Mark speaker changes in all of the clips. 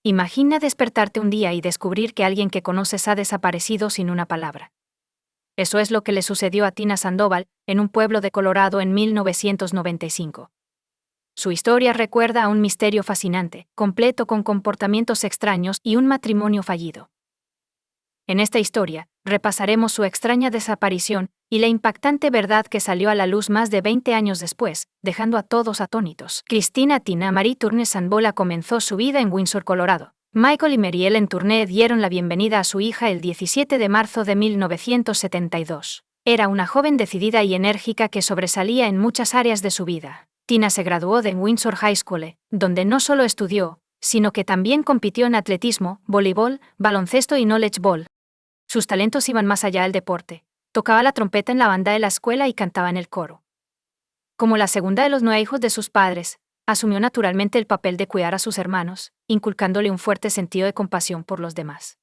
Speaker 1: Imagina despertarte un día y descubrir que alguien que conoces ha desaparecido sin una palabra. Eso es lo que le sucedió a Tina Sandoval, en un pueblo de Colorado en 1995. Su historia recuerda a un misterio fascinante, completo con comportamientos extraños y un matrimonio fallido. En esta historia, repasaremos su extraña desaparición y la impactante verdad que salió a la luz más de 20 años después, dejando a todos atónitos. Christina Tina Marie Tournee Sandoval comenzó su vida en Windsor, Colorado. Michael y Mary Ellen Tournee dieron la bienvenida a su hija el 17 de marzo de 1972. Era una joven decidida y enérgica que sobresalía en muchas áreas de su vida. Tina se graduó de Windsor High School, donde no solo estudió, sino que también compitió en atletismo, voleibol, baloncesto y knowledge ball. Sus talentos iban más allá del deporte. Tocaba la trompeta en la banda de la escuela y cantaba en el coro. Como la segunda de los 9 hijos de sus padres, asumió naturalmente el papel de cuidar a sus hermanos, inculcándole un fuerte sentido de compasión por los demás.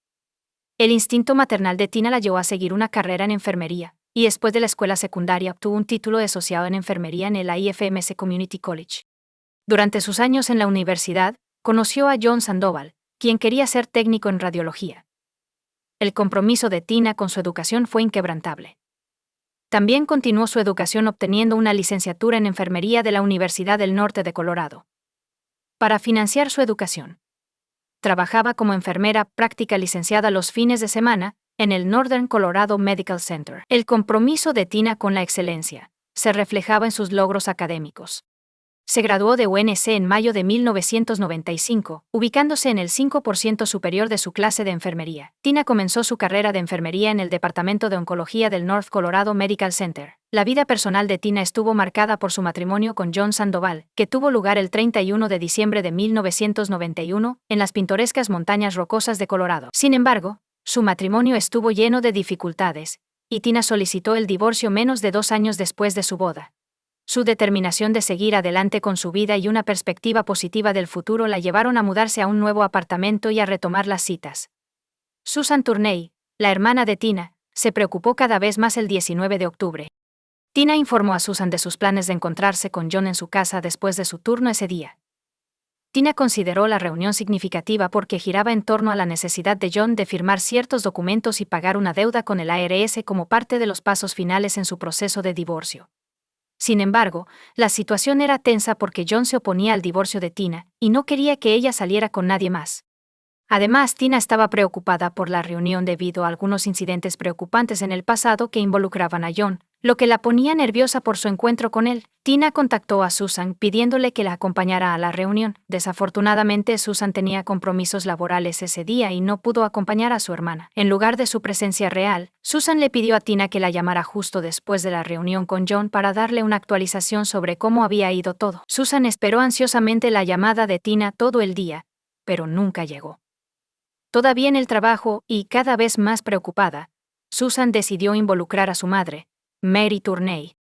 Speaker 1: El instinto maternal de Tina la llevó a seguir una carrera en enfermería, y después de la escuela secundaria obtuvo un título de asociado en enfermería en el IFMS Community College. Durante sus años en la universidad, conoció a John Sandoval, quien quería ser técnico en radiología. El compromiso de Tina con su educación fue inquebrantable. También continuó su educación obteniendo una licenciatura en enfermería de la Universidad del Norte de Colorado. Para financiar su educación, trabajaba como enfermera práctica licenciada los fines de semana en el Northern Colorado Medical Center. El compromiso de Tina con la excelencia se reflejaba en sus logros académicos. Se graduó de UNC en mayo de 1995, ubicándose en el 5% superior de su clase de enfermería. Tina comenzó su carrera de enfermería en el Departamento de Oncología del North Colorado Medical Center. La vida personal de Tina estuvo marcada por su matrimonio con John Sandoval, que tuvo lugar el 31 de diciembre de 1991, en las pintorescas montañas rocosas de Colorado. Sin embargo, su matrimonio estuvo lleno de dificultades, y Tina solicitó el divorcio menos de 2 años después de su boda. Su determinación de seguir adelante con su vida y una perspectiva positiva del futuro la llevaron a mudarse a un nuevo apartamento y a retomar las citas. Susan Tournee, la hermana de Tina, se preocupó cada vez más el 19 de octubre. Tina informó a Susan de sus planes de encontrarse con John en su casa después de su turno ese día. Tina consideró la reunión significativa porque giraba en torno a la necesidad de John de firmar ciertos documentos y pagar una deuda con el IRS como parte de los pasos finales en su proceso de divorcio. Sin embargo, la situación era tensa porque John se oponía al divorcio de Tina y no quería que ella saliera con nadie más. Además, Tina estaba preocupada por la reunión debido a algunos incidentes preocupantes en el pasado que involucraban a John, lo que la ponía nerviosa por su encuentro con él. Tina contactó a Susan pidiéndole que la acompañara a la reunión. Desafortunadamente, Susan tenía compromisos laborales ese día y no pudo acompañar a su hermana. En lugar de su presencia real, Susan le pidió a Tina que la llamara justo después de la reunión con John para darle una actualización sobre cómo había ido todo. Susan esperó ansiosamente la llamada de Tina todo el día, pero nunca llegó. Todavía en el trabajo y cada vez más preocupada, Susan decidió involucrar a su madre, Mary Tournee.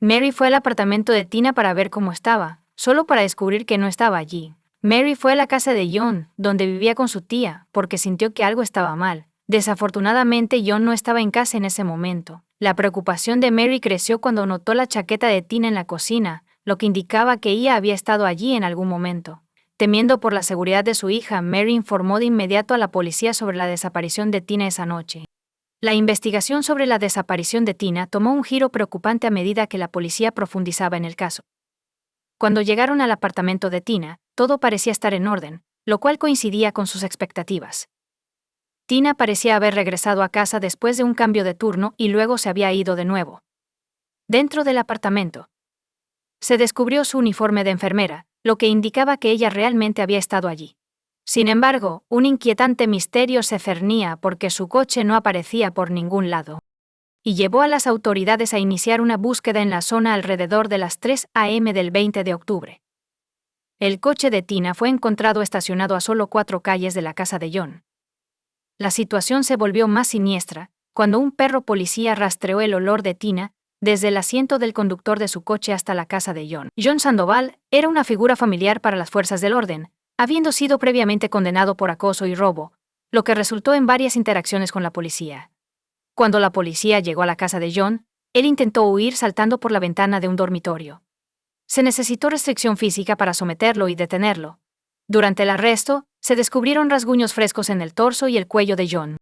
Speaker 1: Mary fue al apartamento de Tina para ver cómo estaba, solo para descubrir que no estaba allí. Mary fue a la casa de John, donde vivía con su tía, porque sintió que algo estaba mal. Desafortunadamente, John no estaba en casa en ese momento. La preocupación de Mary creció cuando notó la chaqueta de Tina en la cocina, lo que indicaba que ella había estado allí en algún momento. Temiendo por la seguridad de su hija, Mary informó de inmediato a la policía sobre la desaparición de Tina esa noche. La investigación sobre la desaparición de Tina tomó un giro preocupante a medida que la policía profundizaba en el caso. Cuando llegaron al apartamento de Tina, todo parecía estar en orden, lo cual coincidía con sus expectativas. Tina parecía haber regresado a casa después de un cambio de turno y luego se había ido de nuevo. Dentro del apartamento, se descubrió su uniforme de enfermera, lo que indicaba que ella realmente había estado allí. Sin embargo, un inquietante misterio se cernía porque su coche no aparecía por ningún lado. Y llevó a las autoridades a iniciar una búsqueda en la zona alrededor de las 3 a.m. del 20 de octubre. El coche de Tina fue encontrado estacionado a solo 4 calles de la casa de John. La situación se volvió más siniestra cuando un perro policía rastreó el olor de Tina desde el asiento del conductor de su coche hasta la casa de John. John Sandoval era una figura familiar para las fuerzas del orden, habiendo sido previamente condenado por acoso y robo, lo que resultó en varias interacciones con la policía. Cuando la policía llegó a la casa de John, él intentó huir saltando por la ventana de un dormitorio. Se necesitó restricción física para someterlo y detenerlo. Durante el arresto, se descubrieron rasguños frescos en el torso y el cuello de John.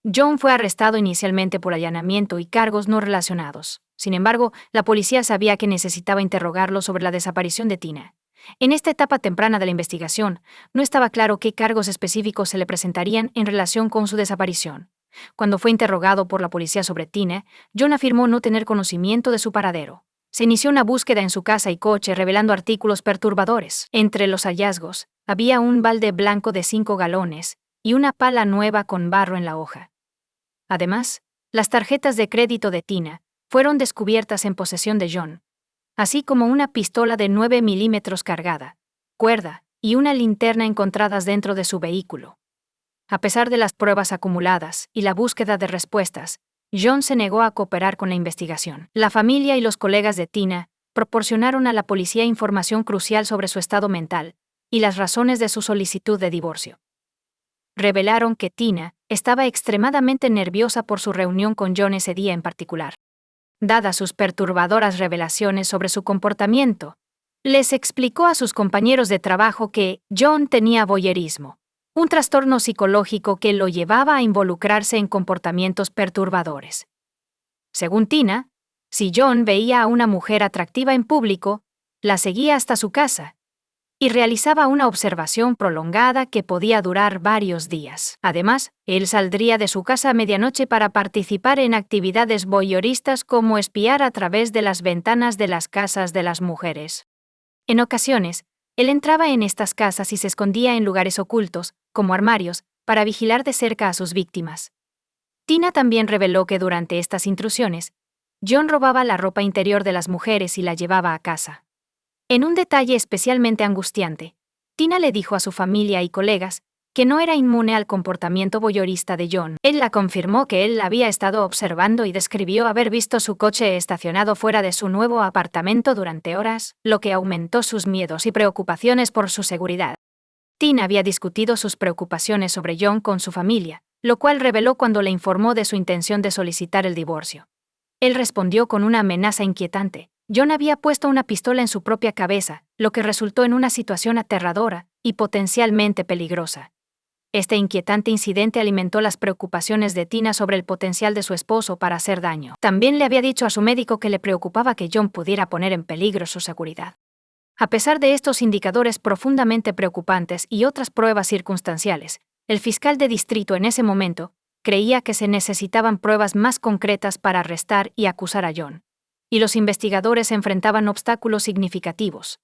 Speaker 1: John fue arrestado inicialmente por allanamiento y cargos no relacionados. Sin embargo, la policía sabía que necesitaba interrogarlo sobre la desaparición de Tina. En esta etapa temprana de la investigación, no estaba claro qué cargos específicos se le presentarían en relación con su desaparición. Cuando fue interrogado por la policía sobre Tina, John afirmó no tener conocimiento de su paradero. Se inició una búsqueda en su casa y coche revelando artículos perturbadores. Entre los hallazgos, había un balde blanco de 5 galones y una pala nueva con barro en la hoja. Además, las tarjetas de crédito de Tina fueron descubiertas en posesión de John, así como una pistola de 9 milímetros cargada, cuerda y una linterna encontradas dentro de su vehículo. A pesar de las pruebas acumuladas y la búsqueda de respuestas, John se negó a cooperar con la investigación. La familia y los colegas de Tina proporcionaron a la policía información crucial sobre su estado mental y las razones de su solicitud de divorcio. Revelaron que Tina estaba extremadamente nerviosa por su reunión con John ese día en particular. Dadas sus perturbadoras revelaciones sobre su comportamiento, les explicó a sus compañeros de trabajo que John tenía voyeurismo, un trastorno psicológico que lo llevaba a involucrarse en comportamientos perturbadores. Según Tina, si John veía a una mujer atractiva en público, la seguía hasta su casa y realizaba una observación prolongada que podía durar varios días. Además, él saldría de su casa a medianoche para participar en actividades voyeuristas como espiar a través de las ventanas de las casas de las mujeres. En ocasiones, él entraba en estas casas y se escondía en lugares ocultos, como armarios, para vigilar de cerca a sus víctimas. Tina también reveló que durante estas intrusiones, John robaba la ropa interior de las mujeres y la llevaba a casa. En un detalle especialmente angustiante, Tina le dijo a su familia y colegas que no era inmune al comportamiento voyeurista de John. Él la confirmó que él la había estado observando y describió haber visto su coche estacionado fuera de su nuevo apartamento durante horas, lo que aumentó sus miedos y preocupaciones por su seguridad. Tina había discutido sus preocupaciones sobre John con su familia, lo cual reveló cuando le informó de su intención de solicitar el divorcio. Él respondió con una amenaza inquietante. John había puesto una pistola en su propia cabeza, lo que resultó en una situación aterradora y potencialmente peligrosa. Este inquietante incidente alimentó las preocupaciones de Tina sobre el potencial de su esposo para hacer daño. También le había dicho a su médico que le preocupaba que John pudiera poner en peligro su seguridad. A pesar de estos indicadores profundamente preocupantes y otras pruebas circunstanciales, el fiscal de distrito en ese momento creía que se necesitaban pruebas más concretas para arrestar y acusar a John, y los investigadores enfrentaban obstáculos significativos.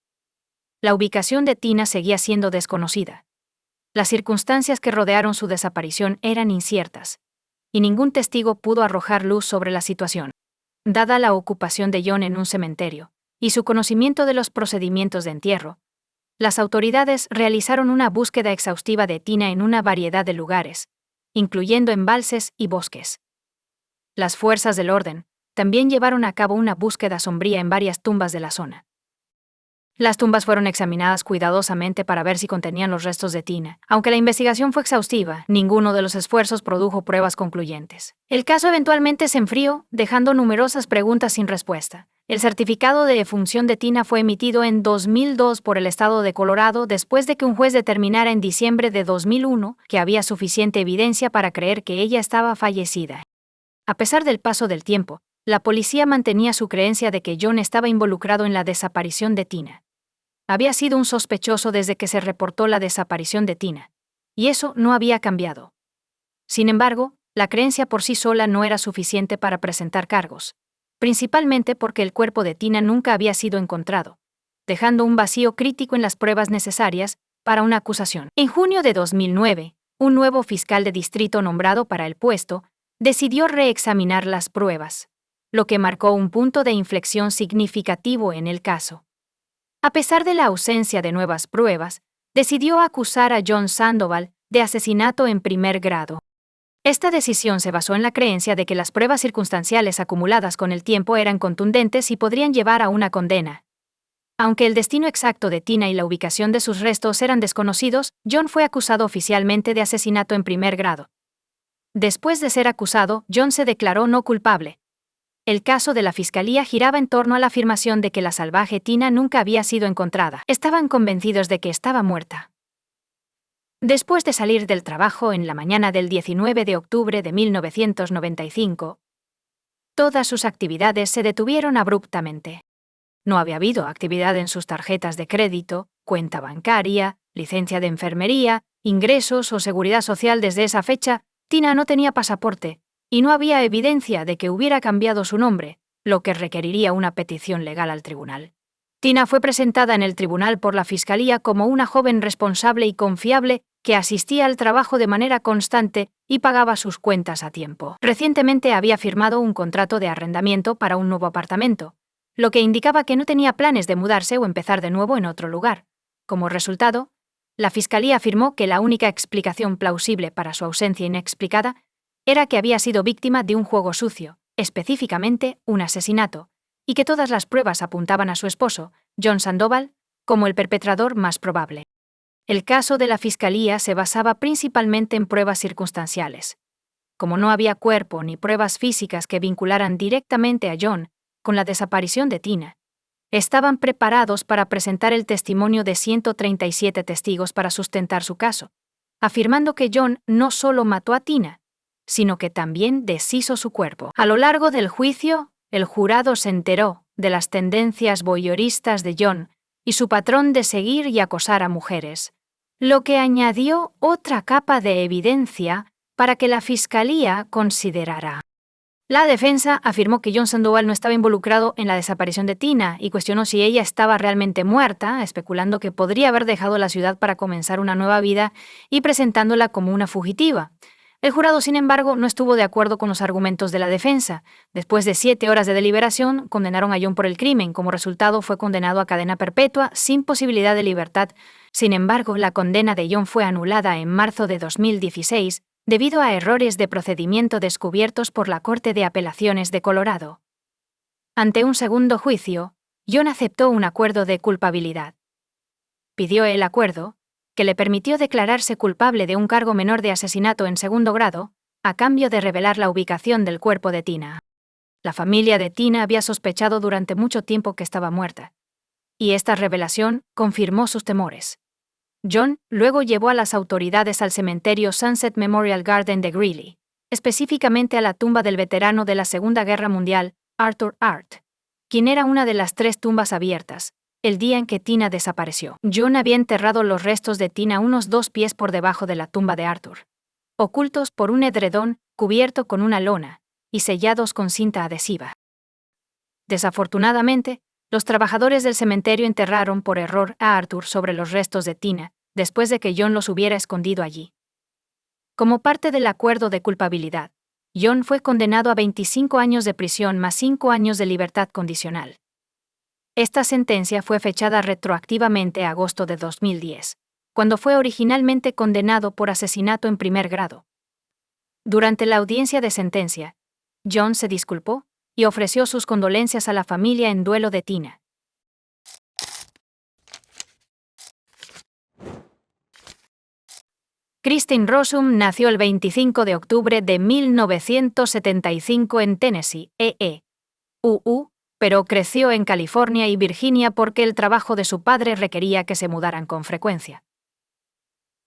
Speaker 1: La ubicación de Tina seguía siendo desconocida. Las circunstancias que rodearon su desaparición eran inciertas, y ningún testigo pudo arrojar luz sobre la situación. Dada la ocupación de John en un cementerio, y su conocimiento de los procedimientos de entierro, las autoridades realizaron una búsqueda exhaustiva de Tina en una variedad de lugares, incluyendo embalses y bosques. Las fuerzas del orden también llevaron a cabo una búsqueda sombría en varias tumbas de la zona. Las tumbas fueron examinadas cuidadosamente para ver si contenían los restos de Tina. Aunque la investigación fue exhaustiva, ninguno de los esfuerzos produjo pruebas concluyentes. El caso eventualmente se enfrió, dejando numerosas preguntas sin respuesta. El certificado de defunción de Tina fue emitido en 2002 por el estado de Colorado después de que un juez determinara en diciembre de 2001 que había suficiente evidencia para creer que ella estaba fallecida. A pesar del paso del tiempo, la policía mantenía su creencia de que John estaba involucrado en la desaparición de Tina. Había sido un sospechoso desde que se reportó la desaparición de Tina, y eso no había cambiado. Sin embargo, la creencia por sí sola no era suficiente para presentar cargos, principalmente porque el cuerpo de Tina nunca había sido encontrado, dejando un vacío crítico en las pruebas necesarias para una acusación. En junio de 2009, un nuevo fiscal de distrito nombrado para el puesto decidió reexaminar las pruebas, lo que marcó un punto de inflexión significativo en el caso. A pesar de la ausencia de nuevas pruebas, decidió acusar a John Sandoval de asesinato en primer grado. Esta decisión se basó en la creencia de que las pruebas circunstanciales acumuladas con el tiempo eran contundentes y podrían llevar a una condena. Aunque el destino exacto de Tina y la ubicación de sus restos eran desconocidos, John fue acusado oficialmente de asesinato en primer grado. Después de ser acusado, John se declaró no culpable. El caso de la fiscalía giraba en torno a la afirmación de que la salvaje Tina nunca había sido encontrada. Estaban convencidos de que estaba muerta. Después de salir del trabajo en la mañana del 19 de octubre de 1995, todas sus actividades se detuvieron abruptamente. No había habido actividad en sus tarjetas de crédito, cuenta bancaria, licencia de enfermería, ingresos o seguridad social desde esa fecha. Tina no tenía pasaporte, y no había evidencia de que hubiera cambiado su nombre, lo que requeriría una petición legal al tribunal. Tina fue presentada en el tribunal por la Fiscalía como una joven responsable y confiable que asistía al trabajo de manera constante y pagaba sus cuentas a tiempo. Recientemente había firmado un contrato de arrendamiento para un nuevo apartamento, lo que indicaba que no tenía planes de mudarse o empezar de nuevo en otro lugar. Como resultado, la Fiscalía afirmó que la única explicación plausible para su ausencia inexplicada era que había sido víctima de un juego sucio, específicamente un asesinato, y que todas las pruebas apuntaban a su esposo, John Sandoval, como el perpetrador más probable. El caso de la Fiscalía se basaba principalmente en pruebas circunstanciales. Como no había cuerpo ni pruebas físicas que vincularan directamente a John con la desaparición de Tina, estaban preparados para presentar el testimonio de 137 testigos para sustentar su caso, afirmando que John no solo mató a Tina, sino que también deshizo su cuerpo. A lo largo del juicio, el jurado se enteró de las tendencias voyeuristas de John y su patrón de seguir y acosar a mujeres, lo que añadió otra capa de evidencia para que la Fiscalía considerara. La defensa afirmó que John Sandoval no estaba involucrado en la desaparición de Tina y cuestionó si ella estaba realmente muerta, especulando que podría haber dejado la ciudad para comenzar una nueva vida y presentándola como una fugitiva. El jurado, sin embargo, no estuvo de acuerdo con los argumentos de la defensa. Después de 7 horas de deliberación, condenaron a John por el crimen. Como resultado, fue condenado a cadena perpetua sin posibilidad de libertad. Sin embargo, la condena de John fue anulada en marzo de 2016 debido a errores de procedimiento descubiertos por la Corte de Apelaciones de Colorado. Ante un segundo juicio, John aceptó un acuerdo de culpabilidad. Pidió el acuerdo, que le permitió declararse culpable de un cargo menor de asesinato en segundo grado, a cambio de revelar la ubicación del cuerpo de Tina. La familia de Tina había sospechado durante mucho tiempo que estaba muerta, y esta revelación confirmó sus temores. John luego llevó a las autoridades al cementerio Sunset Memorial Garden de Greeley, específicamente a la tumba del veterano de la Segunda Guerra Mundial, Arthur Hart, quien era una de las 3 tumbas abiertas, el día en que Tina desapareció. John había enterrado los restos de Tina unos 2 pies por debajo de la tumba de Arthur, ocultos por un edredón cubierto con una lona y sellados con cinta adhesiva. Desafortunadamente, los trabajadores del cementerio enterraron por error a Arthur sobre los restos de Tina, después de que John los hubiera escondido allí. Como parte del acuerdo de culpabilidad, John fue condenado a 25 años de prisión más 5 años de libertad condicional. Esta sentencia fue fechada retroactivamente a agosto de 2010, cuando fue originalmente condenado por asesinato en primer grado. Durante la audiencia de sentencia, John se disculpó y ofreció sus condolencias a la familia en duelo de Tina. Christine Rossum nació el 25 de octubre de 1975 en Tennessee, pero creció en California y Virginia porque el trabajo de su padre requería que se mudaran con frecuencia.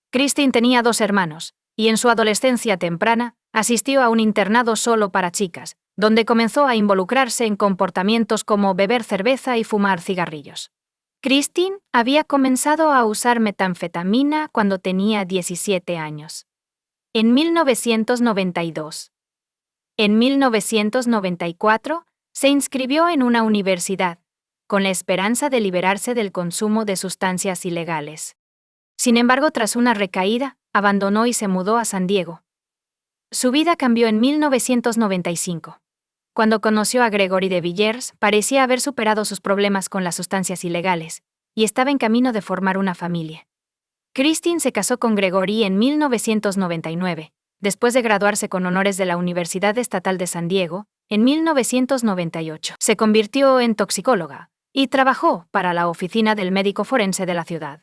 Speaker 1: Christine tenía 2 hermanos, y en su adolescencia temprana asistió a un internado solo para chicas, donde comenzó a involucrarse en comportamientos como beber cerveza y fumar cigarrillos. Christine había comenzado a usar metanfetamina cuando tenía 17 años. En 1992. En 1994, se inscribió en una universidad, con la esperanza de liberarse del consumo de sustancias ilegales. Sin embargo, tras una recaída, abandonó y se mudó a San Diego. Su vida cambió en 1995. Cuando conoció a Gregory de Villers, parecía haber superado sus problemas con las sustancias ilegales, y estaba en camino de formar una familia. Christine se casó con Gregory en 1999, después de graduarse con honores de la Universidad Estatal de San Diego, en 1998. Se convirtió en toxicóloga, y trabajó para la oficina del médico forense de la ciudad.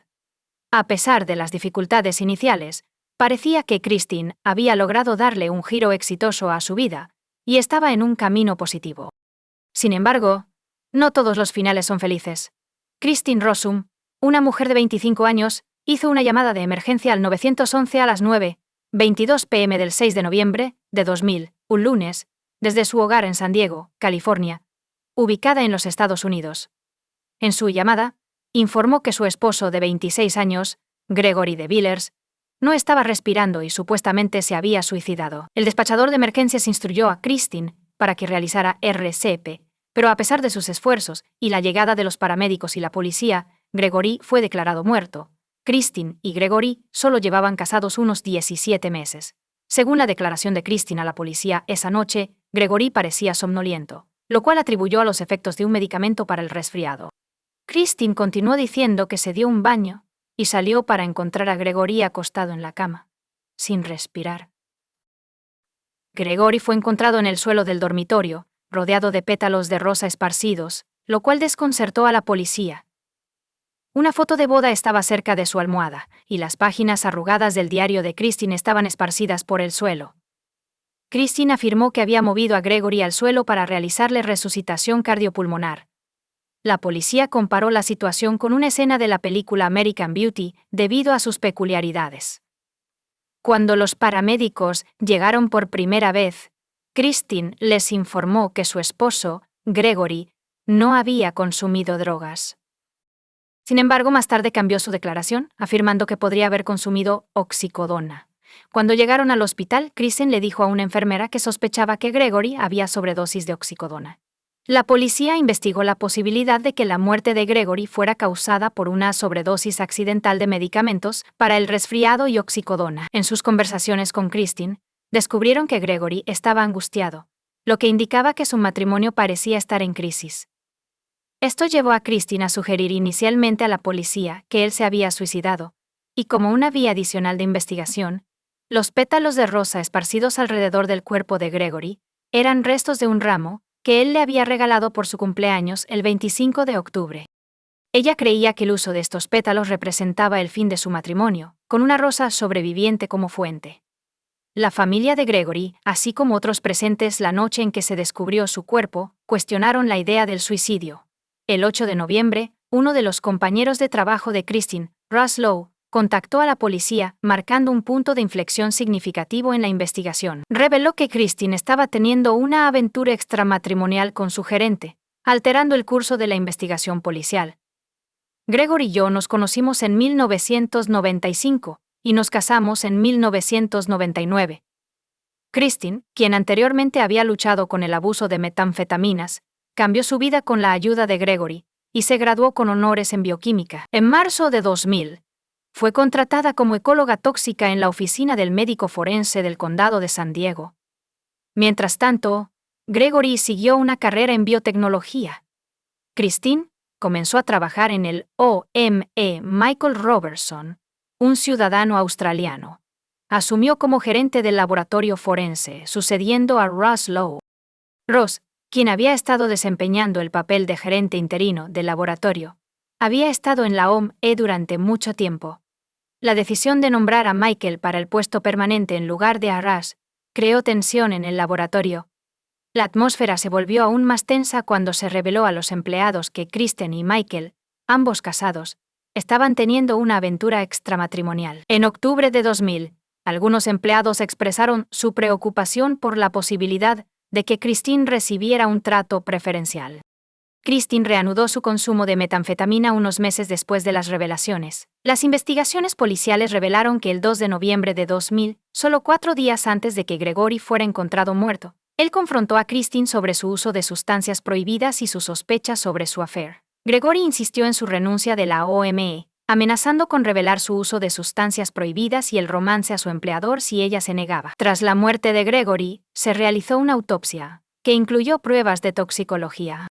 Speaker 1: A pesar de las dificultades iniciales, parecía que Christine había logrado darle un giro exitoso a su vida, y estaba en un camino positivo. Sin embargo, no todos los finales son felices. Christine Rossum, una mujer de 25 años, hizo una llamada de emergencia al 911 a las 9:22 p.m. del 6 de noviembre de 2000, un lunes, desde su hogar en San Diego, California, ubicada en los Estados Unidos. En su llamada, informó que su esposo de 26 años, Gregory de Villers, no estaba respirando y supuestamente se había suicidado. El despachador de emergencias instruyó a Christine para que realizara RCP, pero a pesar de sus esfuerzos y la llegada de los paramédicos y la policía, Gregory fue declarado muerto. Christine y Gregory solo llevaban casados unos 17 meses. Según la declaración de Christine a la policía esa noche, Gregory parecía somnoliento, lo cual atribuyó a los efectos de un medicamento para el resfriado. Christine continuó diciendo que se dio un baño y salió para encontrar a Gregory acostado en la cama, sin respirar. Gregory fue encontrado en el suelo del dormitorio, rodeado de pétalos de rosa esparcidos, lo cual desconcertó a la policía. Una foto de boda estaba cerca de su almohada, y las páginas arrugadas del diario de Christine estaban esparcidas por el suelo. Christine afirmó que había movido a Gregory al suelo para realizarle resucitación cardiopulmonar. La policía comparó la situación con una escena de la película American Beauty debido a sus peculiaridades. Cuando los paramédicos llegaron por primera vez, Christine les informó que su esposo, Gregory, no había consumido drogas. Sin embargo, más tarde cambió su declaración, afirmando que podría haber consumido oxicodona. Cuando llegaron al hospital, Christine le dijo a una enfermera que sospechaba que Gregory había sobredosis de oxicodona. La policía investigó la posibilidad de que la muerte de Gregory fuera causada por una sobredosis accidental de medicamentos para el resfriado y oxicodona. En sus conversaciones con Christine, descubrieron que Gregory estaba angustiado, lo que indicaba que su matrimonio parecía estar en crisis. Esto llevó a Christine a sugerir inicialmente a la policía que él se había suicidado, y como una vía adicional de investigación, los pétalos de rosa esparcidos alrededor del cuerpo de Gregory eran restos de un ramo que él le había regalado por su cumpleaños el 25 de octubre. Ella creía que el uso de estos pétalos representaba el fin de su matrimonio, con una rosa sobreviviente como fuente. La familia de Gregory, así como otros presentes la noche en que se descubrió su cuerpo, cuestionaron la idea del suicidio. El 8 de noviembre, uno de los compañeros de trabajo de Christine, Russ Lowe, contactó a la policía, marcando un punto de inflexión significativo en la investigación. Reveló que Christine estaba teniendo una aventura extramatrimonial con su gerente, alterando el curso de la investigación policial. Gregory y yo nos conocimos en 1995 y nos casamos en 1999. Christine, quien anteriormente había luchado con el abuso de metanfetaminas, cambió su vida con la ayuda de Gregory y se graduó con honores en bioquímica. En marzo de 2000, fue contratada como ecóloga tóxica en la oficina del médico forense del condado de San Diego. Mientras tanto, Gregory siguió una carrera en biotecnología. Christine comenzó a trabajar en el OME Michael Robertson, un ciudadano australiano. Asumió como gerente del laboratorio forense, sucediendo a Russ Lowe. Ross, quien había estado desempeñando el papel de gerente interino del laboratorio, había estado en la OME durante mucho tiempo. La decisión de nombrar a Michael para el puesto permanente en lugar de a Russ creó tensión en el laboratorio. La atmósfera se volvió aún más tensa cuando se reveló a los empleados que Christine y Michael, ambos casados, estaban teniendo una aventura extramatrimonial. En octubre de 2000, algunos empleados expresaron su preocupación por la posibilidad de que Christine recibiera un trato preferencial. Christine reanudó su consumo de metanfetamina unos meses después de las revelaciones. Las investigaciones policiales revelaron que el 2 de noviembre de 2000, solo 4 días antes de que Gregory fuera encontrado muerto, él confrontó a Christine sobre su uso de sustancias prohibidas y sus sospechas sobre su affair. Gregory insistió en su renuncia de la OME, amenazando con revelar su uso de sustancias prohibidas y el romance a su empleador si ella se negaba. Tras la muerte de Gregory, se realizó una autopsia, que incluyó pruebas de toxicología.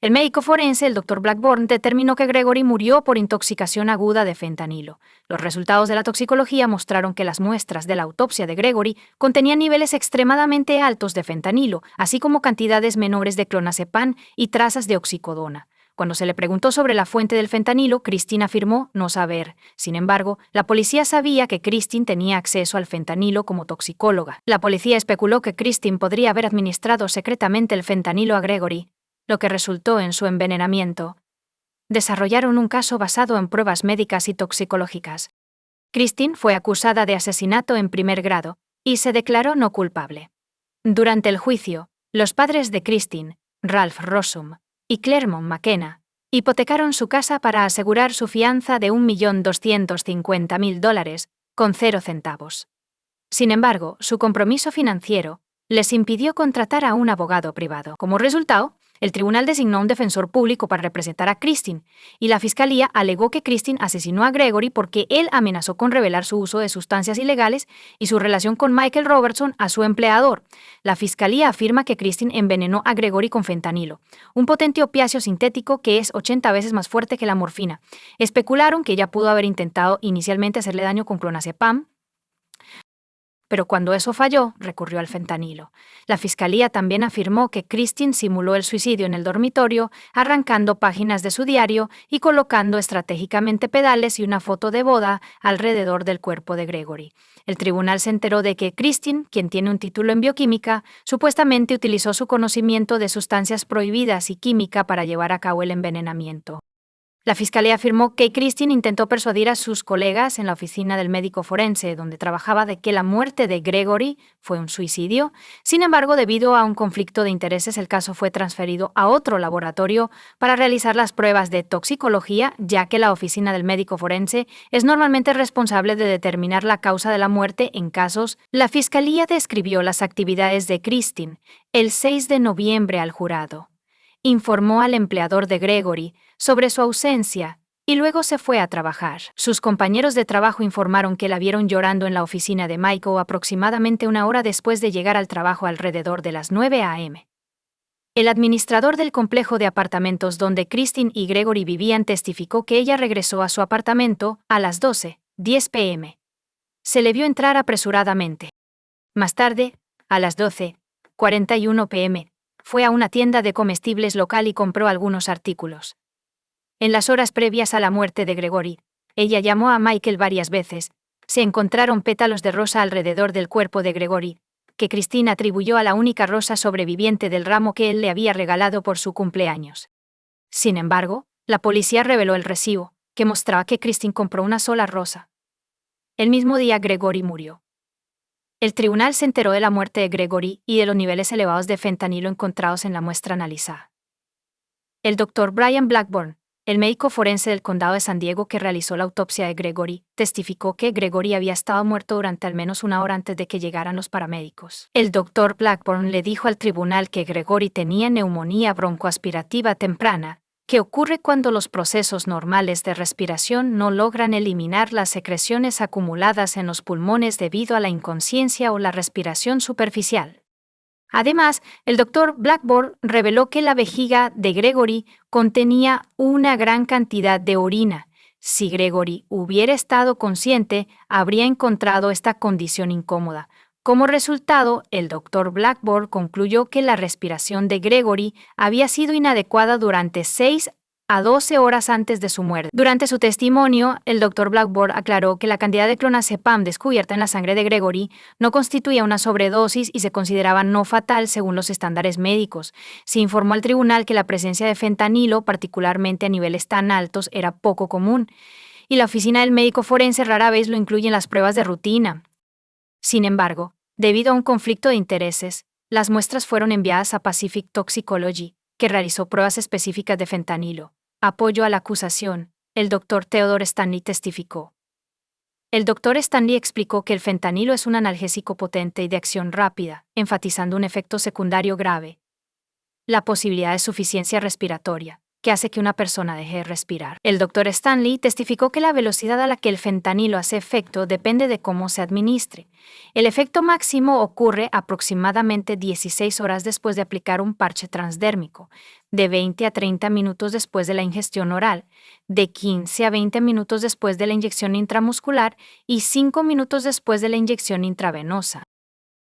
Speaker 1: El médico forense, el Dr. Blackburn, determinó que Gregory murió por intoxicación aguda de fentanilo. Los resultados de la toxicología mostraron que las muestras de la autopsia de Gregory contenían niveles extremadamente altos de fentanilo, así como cantidades menores de clonazepam y trazas de oxicodona. Cuando se le preguntó sobre la fuente del fentanilo, Christine afirmó no saber. Sin embargo, la policía sabía que Christine tenía acceso al fentanilo como toxicóloga. La policía especuló que Christine podría haber administrado secretamente el fentanilo a Gregory, lo que resultó en su envenenamiento. desarrollaron un caso basado en pruebas médicas y toxicológicas. Christine fue acusada de asesinato en primer grado y se declaró no culpable. Durante el juicio, los padres de Christine, Ralph Rossum y Claremont McKenna, hipotecaron su casa para asegurar su fianza de $1.250.000 con 0 centavos. Sin embargo, su compromiso financiero les impidió contratar a un abogado privado. Como resultado, el tribunal designó un defensor público para representar a Christine, y la fiscalía alegó que Christine asesinó a Gregory porque él amenazó con revelar su uso de sustancias ilegales y su relación con Michael Robertson, a su empleador. La fiscalía afirma que Christine envenenó a Gregory con fentanilo, un potente opiáceo sintético que es 80 veces más fuerte que la morfina. Especularon que ella pudo haber intentado inicialmente hacerle daño con clonazepam, pero cuando eso falló, recurrió al fentanilo. La fiscalía también afirmó que Christine simuló el suicidio en el dormitorio, arrancando páginas de su diario y colocando estratégicamente pedales y una foto de boda alrededor del cuerpo de Gregory. El tribunal se enteró de que Christine, quien tiene un título en bioquímica, supuestamente utilizó su conocimiento de sustancias prohibidas y química para llevar a cabo el envenenamiento. La fiscalía afirmó que Christine intentó persuadir a sus colegas en la oficina del médico forense donde trabajaba de que la muerte de Gregory fue un suicidio. Sin embargo, debido a un conflicto de intereses, el caso fue transferido a otro laboratorio para realizar las pruebas de toxicología, ya que la oficina del médico forense es normalmente responsable de determinar la causa de la muerte en casos. La fiscalía describió las actividades de Christine el 6 de noviembre al jurado. Informó al empleador de Gregory sobre su ausencia y luego se fue a trabajar. Sus compañeros de trabajo informaron que la vieron llorando en la oficina de Michael aproximadamente una hora después de llegar al trabajo alrededor de las 9 a.m. El administrador del complejo de apartamentos donde Christine y Gregory vivían testificó que ella regresó a su apartamento a las 12:10 p.m. Se le vio entrar apresuradamente. Más tarde, a las 12:41 p.m., fue a una tienda de comestibles local y compró algunos artículos. En las horas previas a la muerte de Gregory, ella llamó a Michael varias veces. Se encontraron pétalos de rosa alrededor del cuerpo de Gregory, que Christine atribuyó a la única rosa sobreviviente del ramo que él le había regalado por su cumpleaños. Sin embargo, la policía reveló el recibo, que mostraba que Christine compró una sola rosa. El mismo día Gregory murió. El tribunal se enteró de la muerte de Gregory y de los niveles elevados de fentanilo encontrados en la muestra analizada. El Dr. Brian Blackburn, el médico forense del condado de San Diego que realizó la autopsia de Gregory, testificó que Gregory había estado muerto durante al menos una hora antes de que llegaran los paramédicos. El Dr. Blackburn le dijo al tribunal que Gregory tenía neumonía broncoaspirativa temprana, que ocurre cuando los procesos normales de respiración no logran eliminar las secreciones acumuladas en los pulmones debido a la inconsciencia o la respiración superficial. Además, el Dr. Blackburn reveló que la vejiga de Gregory contenía una gran cantidad de orina. Si Gregory hubiera estado consciente, habría encontrado esta condición incómoda. Como resultado, el Dr. Blackburn concluyó que la respiración de Gregory había sido inadecuada durante 6 a 12 horas antes de su muerte. Durante su testimonio, el Dr. Blackburn aclaró que la cantidad de clonazepam descubierta en la sangre de Gregory no constituía una sobredosis y se consideraba no fatal según los estándares médicos. Se informó al tribunal que la presencia de fentanilo, particularmente a niveles tan altos, era poco común, y la oficina del médico forense rara vez lo incluye en las pruebas de rutina. Sin embargo, debido a un conflicto de intereses, las muestras fueron enviadas a Pacific Toxicology, que realizó pruebas específicas de fentanilo. Apoyo a la acusación, el Dr. Theodore Stanley testificó. El Dr. Stanley explicó que el fentanilo es un analgésico potente y de acción rápida, enfatizando un efecto secundario grave: la posibilidad de insuficiencia respiratoria, que hace que una persona deje de respirar. El Dr. Stanley testificó que la velocidad a la que el fentanilo hace efecto depende de cómo se administre. El efecto máximo ocurre aproximadamente 16 horas después de aplicar un parche transdérmico, de 20 a 30 minutos después de la ingestión oral, de 15 a 20 minutos después de la inyección intramuscular y 5 minutos después de la inyección intravenosa.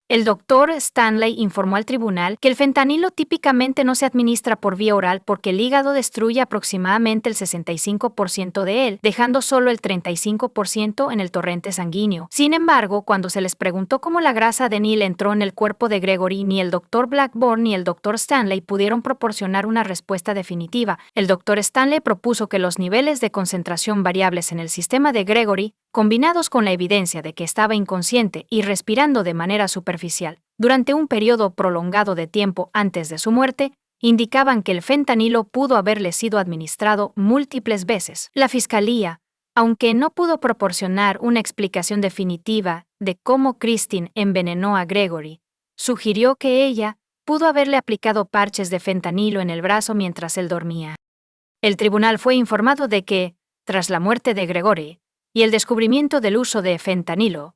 Speaker 1: El doctor Stanley informó al tribunal que el fentanilo típicamente no se administra por vía oral porque el hígado destruye aproximadamente el 65% de él, dejando solo el 35% en el torrente sanguíneo. Sin embargo, cuando se les preguntó cómo la grasa de Neil entró en el cuerpo de Gregory, ni el doctor Blackburn ni el doctor Stanley pudieron proporcionar una respuesta definitiva. El doctor Stanley propuso que los niveles de concentración variables en el sistema de Gregory, combinados con la evidencia de que estaba inconsciente y respirando de manera superficial durante un periodo prolongado de tiempo antes de su muerte, indicaban que el fentanilo pudo haberle sido administrado múltiples veces. La fiscalía, aunque no pudo proporcionar una explicación definitiva de cómo Christine envenenó a Gregory, sugirió que ella pudo haberle aplicado parches de fentanilo en el brazo mientras él dormía. El tribunal fue informado de que, tras la muerte de Gregory y el descubrimiento del uso de fentanilo,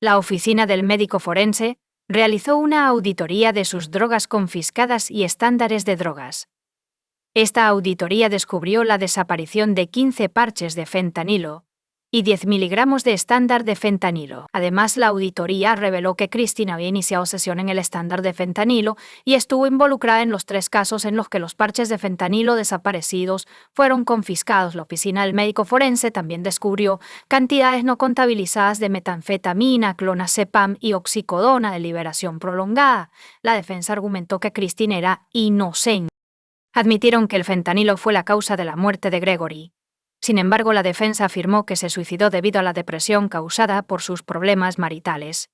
Speaker 1: la oficina del médico forense realizó una auditoría de sus drogas confiscadas y estándares de drogas. Esta auditoría descubrió la desaparición de 15 parches de fentanilo y 10 miligramos de estándar de fentanilo. Además, la auditoría reveló que Christine había iniciado sesión en el estándar de fentanilo y estuvo involucrada en los 3 casos en los que los parches de fentanilo desaparecidos fueron confiscados. La oficina del médico forense también descubrió cantidades no contabilizadas de metanfetamina, clonazepam y oxicodona de liberación prolongada. La defensa argumentó que Christine era inocente. Admitieron que el fentanilo fue la causa de la muerte de Gregory. Sin embargo, la defensa afirmó que se suicidó debido a la depresión causada por sus problemas maritales.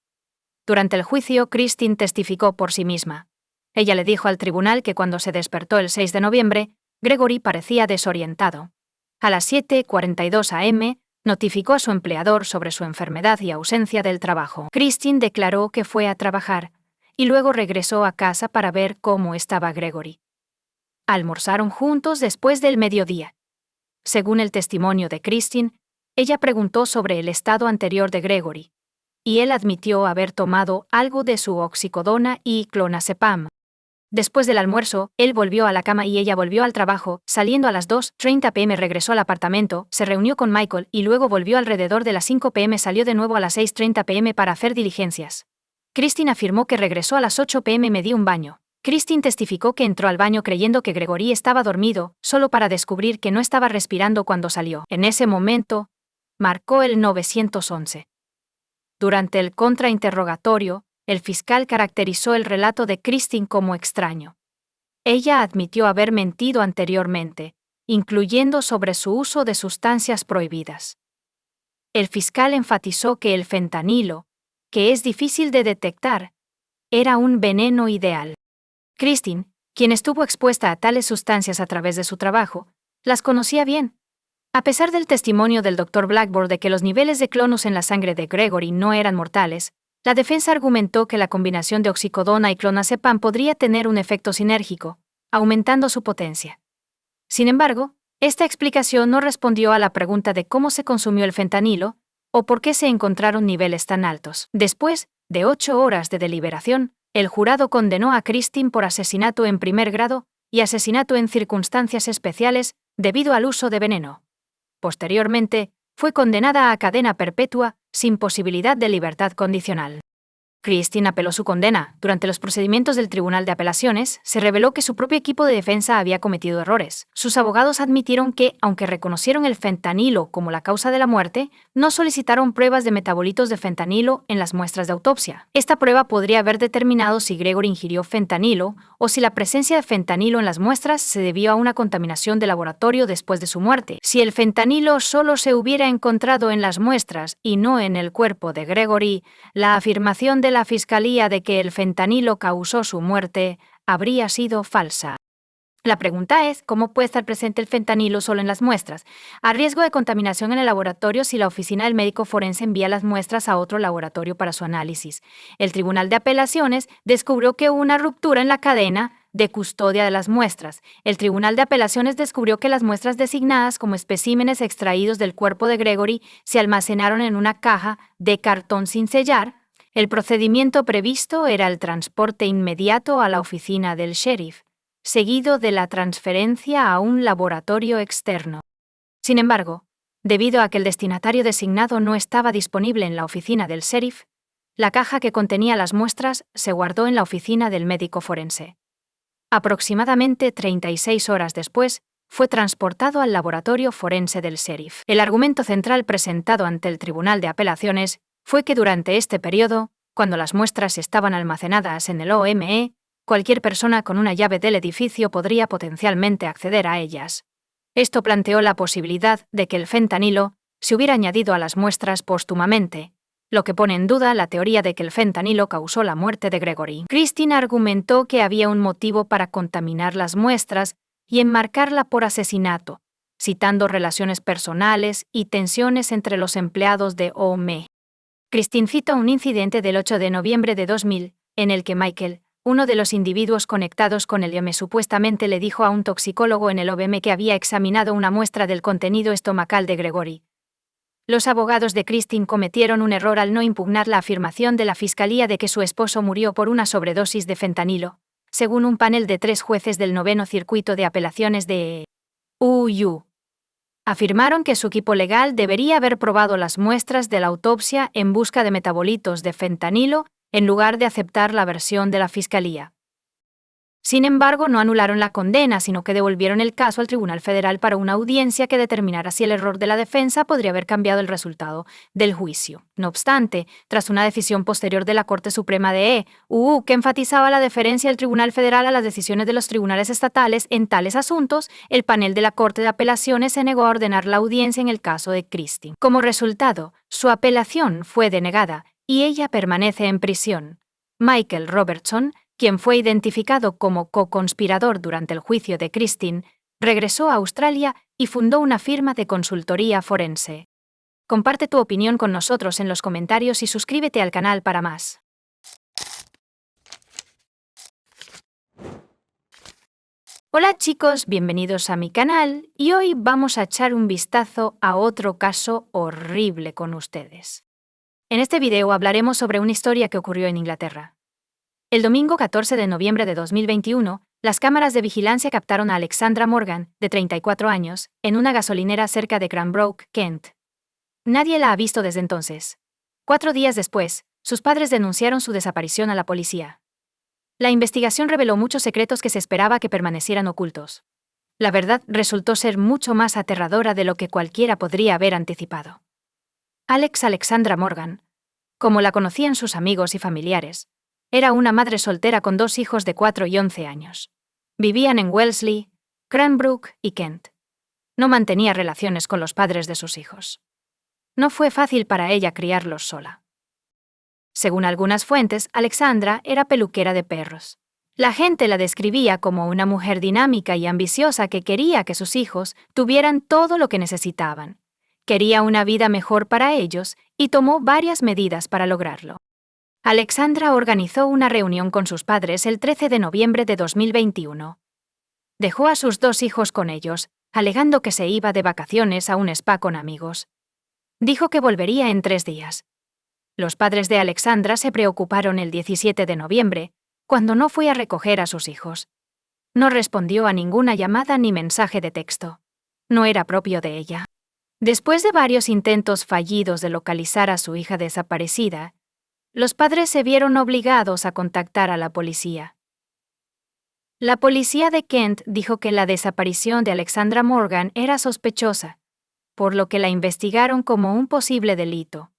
Speaker 1: Durante el juicio, Christine testificó por sí misma. Ella le dijo al tribunal que cuando se despertó el 6 de noviembre, Gregory parecía desorientado. A las 7:42 am, notificó a su empleador sobre su enfermedad y ausencia del trabajo. Christine declaró que fue a trabajar y luego regresó a casa para ver cómo estaba Gregory. Almorzaron juntos después del mediodía. Según el testimonio de Christine, ella preguntó sobre el estado anterior de Gregory, y él admitió haber tomado algo de su oxicodona y clonazepam. Después del almuerzo, él volvió a la cama y ella volvió al trabajo. Saliendo a las 2:30 p.m. regresó al apartamento, se reunió con Michael y luego volvió alrededor de las 5 p.m. Salió de nuevo a las 6:30 p.m. para hacer diligencias. Christine afirmó que regresó a las 8 p.m. y me dio un baño. Christine testificó que entró al baño creyendo que Gregory estaba dormido, solo para descubrir que no estaba respirando cuando salió. En ese momento, marcó el 911. Durante el contrainterrogatorio, el fiscal caracterizó el relato de Christine como extraño. Ella admitió haber mentido anteriormente, incluyendo sobre su uso de sustancias prohibidas. El fiscal enfatizó que el fentanilo, que es difícil de detectar, era un veneno ideal. Christine, quien estuvo expuesta a tales sustancias a través de su trabajo, las conocía bien. A pesar del testimonio del Dr. Blackburn de que los niveles de clonus en la sangre de Gregory no eran mortales, la defensa argumentó que la combinación de oxicodona y clonazepam podría tener un efecto sinérgico, aumentando su potencia. Sin embargo, esta explicación no respondió a la pregunta de cómo se consumió el fentanilo o por qué se encontraron niveles tan altos. Después de 8 horas de deliberación, el jurado condenó a Christine por asesinato en primer grado y asesinato en circunstancias especiales debido al uso de veneno. Posteriormente, fue condenada a cadena perpetua, sin posibilidad de libertad condicional. Christine apeló su condena. Durante los procedimientos del Tribunal de Apelaciones, se reveló que su propio equipo de defensa había cometido errores. Sus abogados admitieron que, aunque reconocieron el fentanilo como la causa de la muerte, no solicitaron pruebas de metabolitos de fentanilo en las muestras de autopsia. Esta prueba podría haber determinado si Gregory ingirió fentanilo o si la presencia de fentanilo en las muestras se debió a una contaminación de laboratorio después de su muerte. Si el fentanilo solo se hubiera encontrado en las muestras y no en el cuerpo de Gregory, la afirmación de la Fiscalía de que el fentanilo causó su muerte habría sido falsa. La pregunta es, ¿cómo puede estar presente el fentanilo solo en las muestras? A riesgo de contaminación en el laboratorio si la oficina del médico forense envía las muestras a otro laboratorio para su análisis. El Tribunal de Apelaciones descubrió que hubo una ruptura en la cadena de custodia de las muestras. El Tribunal de Apelaciones descubrió que las muestras designadas como especímenes extraídos del cuerpo de Gregory se almacenaron en una caja de cartón sin sellar. El procedimiento previsto era el transporte inmediato a la oficina del sheriff, seguido de la transferencia a un laboratorio externo. Sin embargo, debido a que el destinatario designado no estaba disponible en la oficina del sheriff, La caja que contenía las muestras se guardó en la oficina del médico forense. Aproximadamente 36 horas después, fue transportado al laboratorio forense del sheriff. El argumento central presentado ante el Tribunal de Apelaciones fue que durante este periodo, cuando las muestras estaban almacenadas en el OME, cualquier persona con una llave del edificio podría potencialmente acceder a ellas. Esto planteó la posibilidad de que el fentanilo se hubiera añadido a las muestras póstumamente, lo que pone en duda la teoría de que el fentanilo causó la muerte de Gregory. Christine argumentó que había un motivo para contaminar las muestras y enmarcarla por asesinato, citando relaciones personales y tensiones entre los empleados de OME. Christine cita un incidente del 8 de noviembre de 2000, en el que Michael, uno de los individuos conectados con el OME, supuestamente le dijo a un toxicólogo en el OME que había examinado una muestra del contenido estomacal de Gregory. Los abogados de Christine cometieron un error al no impugnar la afirmación de la fiscalía de que su esposo murió por una sobredosis de fentanilo, según un panel de 3 jueces del 9º Circuito de Apelaciones de UU. Afirmaron que su equipo legal debería haber probado las muestras de la autopsia en busca de metabolitos de fentanilo en lugar de aceptar la versión de la fiscalía. Sin embargo, no anularon la condena, sino que devolvieron el caso al Tribunal Federal para una audiencia que determinara si el error de la defensa podría haber cambiado el resultado del juicio. No obstante, tras una decisión posterior de la Corte Suprema de EU, que enfatizaba la deferencia del Tribunal Federal a las decisiones de los tribunales estatales en tales asuntos, el panel de la Corte de Apelaciones se negó a ordenar la audiencia en el caso de Christine. Como resultado, su apelación fue denegada y ella permanece en prisión. Michael Robertson, quien fue identificado como co-conspirador durante el juicio de Christine, regresó a Australia y fundó una firma de consultoría forense. Comparte tu opinión con nosotros en los comentarios y suscríbete al canal para más. Hola chicos, bienvenidos a mi canal y hoy vamos a echar un vistazo a otro caso horrible con ustedes. En este video hablaremos sobre una historia que ocurrió en Inglaterra. El domingo 14 de noviembre de 2021, las cámaras de vigilancia captaron a Alexandra Morgan, de 34 años, en una gasolinera cerca de Cranbrook, Kent. Nadie la ha visto desde entonces. 4 días después, sus padres denunciaron su desaparición a la policía. La investigación reveló muchos secretos que se esperaba que permanecieran ocultos. La verdad resultó ser mucho más aterradora de lo que cualquiera podría haber anticipado. Alexandra Morgan, como la conocían sus amigos y familiares, era una madre soltera con 2 hijos de 4 y 11 años. Vivían en Wellesley, Cranbrook y Kent. No mantenía relaciones con los padres de sus hijos. No fue fácil para ella criarlos sola. Según algunas fuentes, Alexandra era peluquera de perros. La gente la describía como una mujer dinámica y ambiciosa que quería que sus hijos tuvieran todo lo que necesitaban. Quería una vida mejor para ellos y tomó varias medidas para lograrlo. Alexandra organizó una reunión con sus padres el 13 de noviembre de 2021. Dejó a sus 2 hijos con ellos, alegando que se iba de vacaciones a un spa con amigos. Dijo que volvería en 3 días. Los padres de Alexandra se preocuparon el 17 de noviembre, cuando no fue a recoger a sus hijos. No respondió a ninguna llamada ni mensaje de texto. No era propio de ella. Después de varios intentos fallidos de localizar a su hija desaparecida, los padres se vieron obligados a contactar a la policía. La policía de Kent dijo que la desaparición de Alexandra Morgan era sospechosa, por lo que la investigaron como un posible delito.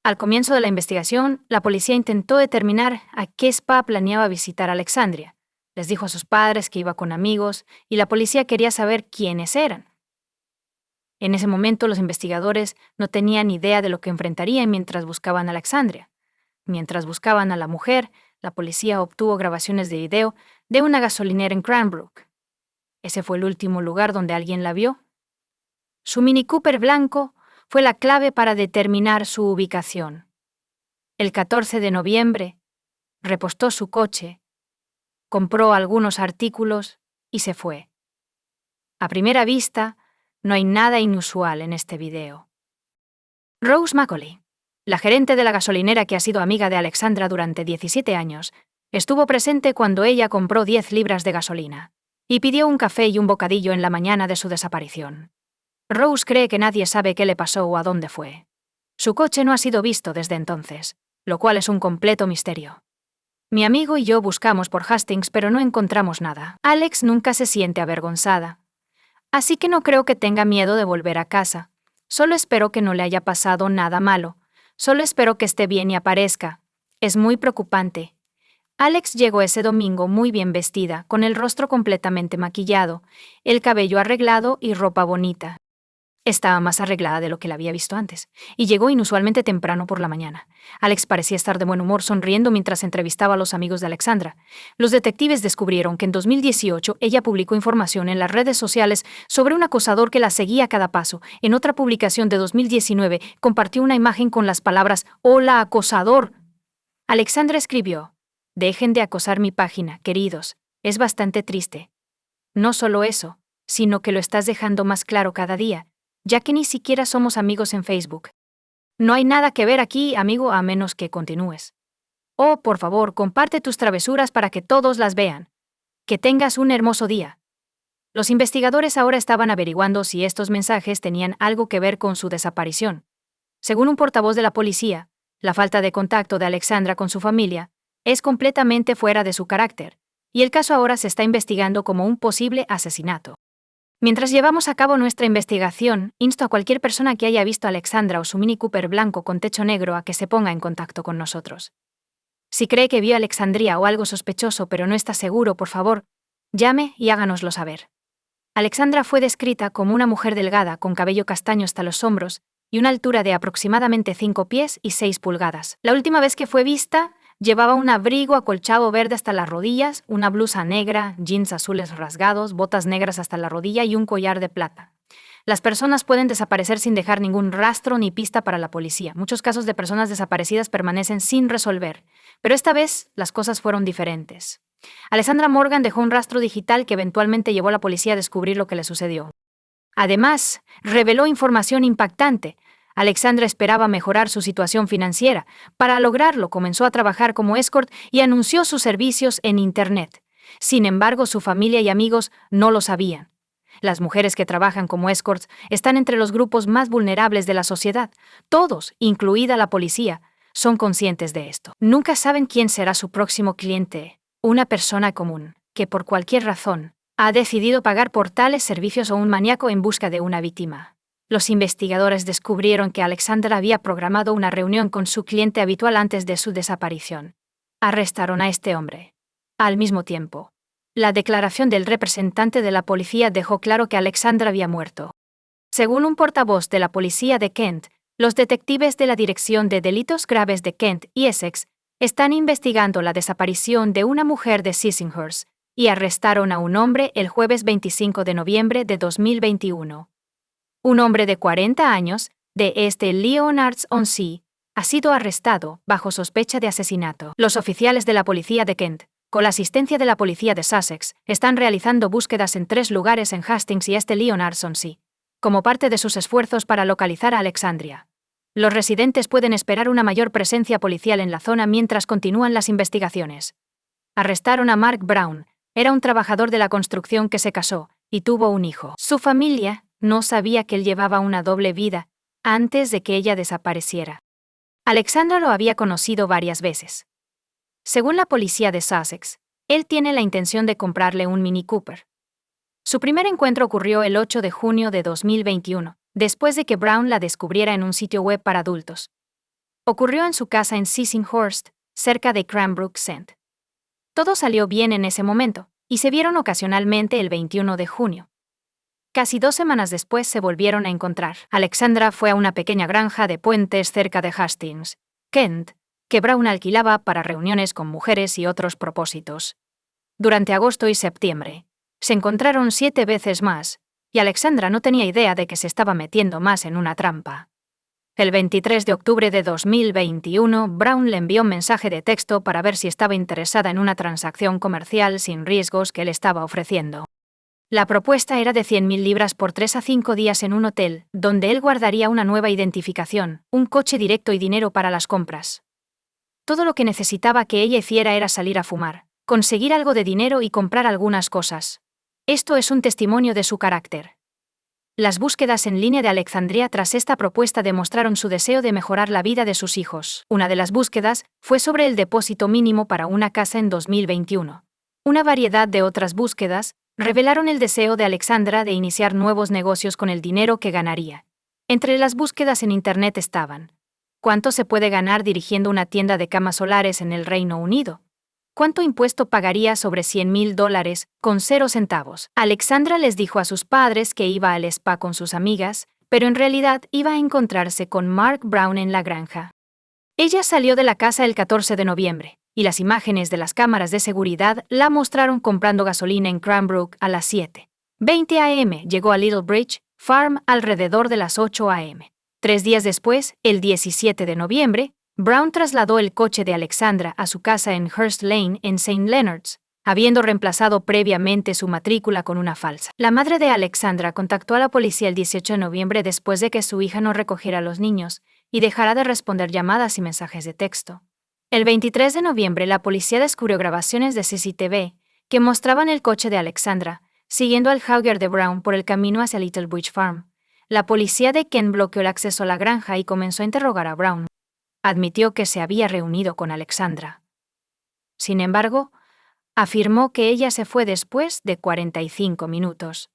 Speaker 1: Al comienzo de la investigación, la policía intentó determinar a qué spa planeaba visitar Alexandra. Les dijo a sus padres que iba con amigos y la policía quería saber quiénes eran. En ese momento, los investigadores no tenían idea de lo que enfrentarían mientras buscaban a Alexandra. Mientras buscaban a la mujer, la policía obtuvo grabaciones de video de una gasolinera en Cranbrook. Ese fue el último lugar donde alguien la vio. Su Mini Cooper blanco fue la clave para determinar su ubicación. El 14 de noviembre, repostó su coche, compró algunos artículos y se fue. A primera vista, no hay nada inusual en este video. Rose Macaulay, la gerente de la gasolinera que ha sido amiga de Alexandra durante 17 años, estuvo presente cuando ella compró 10 libras de gasolina y pidió un café y un bocadillo en la mañana de su desaparición. Rose cree que nadie sabe qué le pasó o a dónde fue. Su coche no ha sido visto desde entonces. lo cual es un completo misterio. Mi amigo y yo buscamos por Hastings pero no encontramos nada. Alex nunca se siente avergonzada. Así que no creo que tenga miedo de volver a casa. Solo espero que no le haya pasado nada malo. Solo espero que esté bien y aparezca. Es muy preocupante. Alex llegó ese domingo muy bien vestida, con el rostro completamente maquillado, el cabello arreglado y ropa bonita. Estaba más arreglada de lo que la había visto antes, y llegó inusualmente temprano por la mañana. Alex parecía estar de buen humor sonriendo mientras entrevistaba a los amigos de Alexandra. Los detectives descubrieron que en 2018 ella publicó información en las redes sociales sobre un acosador que la seguía a cada paso. En otra publicación de 2019 compartió una imagen con las palabras «Hola, acosador». Alexandra escribió: «Dejen de acosar mi página, queridos. Es bastante triste. No solo eso, sino que lo estás dejando más claro cada día, ya que ni siquiera somos amigos en Facebook. No hay nada que ver aquí, amigo, a menos que continúes. Oh, por favor, comparte tus travesuras para que todos las vean. Que tengas un hermoso día». Los investigadores ahora estaban averiguando si estos mensajes tenían algo que ver con su desaparición. Según un portavoz de la policía, la falta de contacto de Alexandra con su familia es completamente fuera de su carácter, y el caso ahora se está investigando como un posible asesinato. Mientras llevamos a cabo nuestra investigación, insto a cualquier persona que haya visto a Alexandra o su Mini Cooper blanco con techo negro a que se ponga en contacto con nosotros. Si cree que vio a Alexandria o algo sospechoso pero no está seguro, por favor, llame y háganoslo saber. Alexandra fue descrita como una mujer delgada con cabello castaño hasta los hombros y una altura de aproximadamente 5 pies y 6 pulgadas. La última vez que fue vista, llevaba un abrigo acolchado verde hasta las rodillas, una blusa negra, jeans azules rasgados, botas negras hasta la rodilla y un collar de plata. Las personas pueden desaparecer sin dejar ningún rastro ni pista para la policía. Muchos casos de personas desaparecidas permanecen sin resolver, pero esta vez las cosas fueron diferentes. Alexandra Morgan dejó un rastro digital que eventualmente llevó a la policía a descubrir lo que le sucedió. Además, reveló información impactante. Alexandra esperaba mejorar su situación financiera. Para lograrlo, comenzó a trabajar como escort y anunció sus servicios en Internet. Sin embargo, su familia y amigos no lo sabían. Las mujeres que trabajan como escorts están entre los grupos más vulnerables de la sociedad. Todos, incluida la policía, son conscientes de esto. Nunca saben quién será su próximo cliente. Una persona común, que por cualquier razón ha decidido pagar por tales servicios, o un maníaco en busca de una víctima. Los investigadores descubrieron que Alexandra había programado una reunión con su cliente habitual antes de su desaparición. Arrestaron a este hombre. Al mismo tiempo, la declaración del representante de la policía dejó claro que Alexandra había muerto. Según un portavoz de la policía de Kent, los detectives de la Dirección de Delitos Graves de Kent y Essex están investigando la desaparición de una mujer de Sissinghurst y arrestaron a un hombre el jueves 25 de noviembre de 2021. Un hombre de 40 años, de Leonards-on-Sea, ha sido arrestado bajo sospecha de asesinato. Los oficiales de la policía de Kent, con la asistencia de la policía de Sussex, están realizando búsquedas en 3 lugares en Hastings y Leonards-on-Sea, como parte de sus esfuerzos para localizar a Alexandria. Los residentes pueden esperar una mayor presencia policial en la zona mientras continúan las investigaciones. Arrestaron a Mark Brown. Era un trabajador de la construcción que se casó y tuvo un hijo. Su familia no sabía que él llevaba una doble vida antes de que ella desapareciera. Alexandra lo había conocido varias veces. Según la policía de Sussex, él tiene la intención de comprarle un Mini Cooper. Su primer encuentro ocurrió el 8 de junio de 2021, después de que Brown la descubriera en un sitio web para adultos. Ocurrió en su casa en Sissinghurst, cerca de Cranbrook St. Todo salió bien en ese momento, y se vieron ocasionalmente el 21 de junio. Casi 2 semanas después se volvieron a encontrar. Alexandra fue a una pequeña granja de puentes cerca de Hastings, Kent, que Brown alquilaba para reuniones con mujeres y otros propósitos. Durante agosto y septiembre, se encontraron 7 veces más, y Alexandra no tenía idea de que se estaba metiendo más en una trampa. El 23 de octubre de 2021, Brown le envió un mensaje de texto para ver si estaba interesada en una transacción comercial sin riesgos que él estaba ofreciendo. La propuesta era de 100.000 libras por 3 a 5 días en un hotel, donde él guardaría una nueva identificación, un coche directo y dinero para las compras. Todo lo que necesitaba que ella hiciera era salir a fumar, conseguir algo de dinero y comprar algunas cosas. Esto es un testimonio de su carácter. Las búsquedas en línea de Alexandria tras esta propuesta demostraron su deseo de mejorar la vida de sus hijos. Una de las búsquedas fue sobre el depósito mínimo para una casa en 2021. Una variedad de otras búsquedas revelaron el deseo de Alexandra de iniciar nuevos negocios con el dinero que ganaría. Entre las búsquedas en Internet estaban: ¿cuánto se puede ganar dirigiendo una tienda de camas solares en el Reino Unido? ¿Cuánto impuesto pagaría sobre $100,000 con 0 centavos? Alexandra les dijo a sus padres que iba al spa con sus amigas, pero en realidad iba a encontrarse con Mark Brown en la granja. Ella salió de la casa el 14 de noviembre, y las imágenes de las cámaras de seguridad la mostraron comprando gasolina en Cranbrook a las 7:20 a.m. Llegó a Little Bridge Farm alrededor de las 8 a.m. 3 días después, el 17 de noviembre, Brown trasladó el coche de Alexandra a su casa en Hurst Lane en St. Leonard's, habiendo reemplazado previamente su matrícula con una falsa. La madre de Alexandra contactó a la policía el 18 de noviembre después de que su hija no recogiera a los niños y dejara de responder llamadas y mensajes de texto. El 23 de noviembre, la policía descubrió grabaciones de CCTV que mostraban el coche de Alexandra siguiendo al Jaguar de Brown por el camino hacia Little Bridge Farm. La policía de Kent bloqueó el acceso a la granja y comenzó a interrogar a Brown. Admitió que se había reunido con Alexandra. Sin embargo, afirmó que ella se fue después de 45 minutos.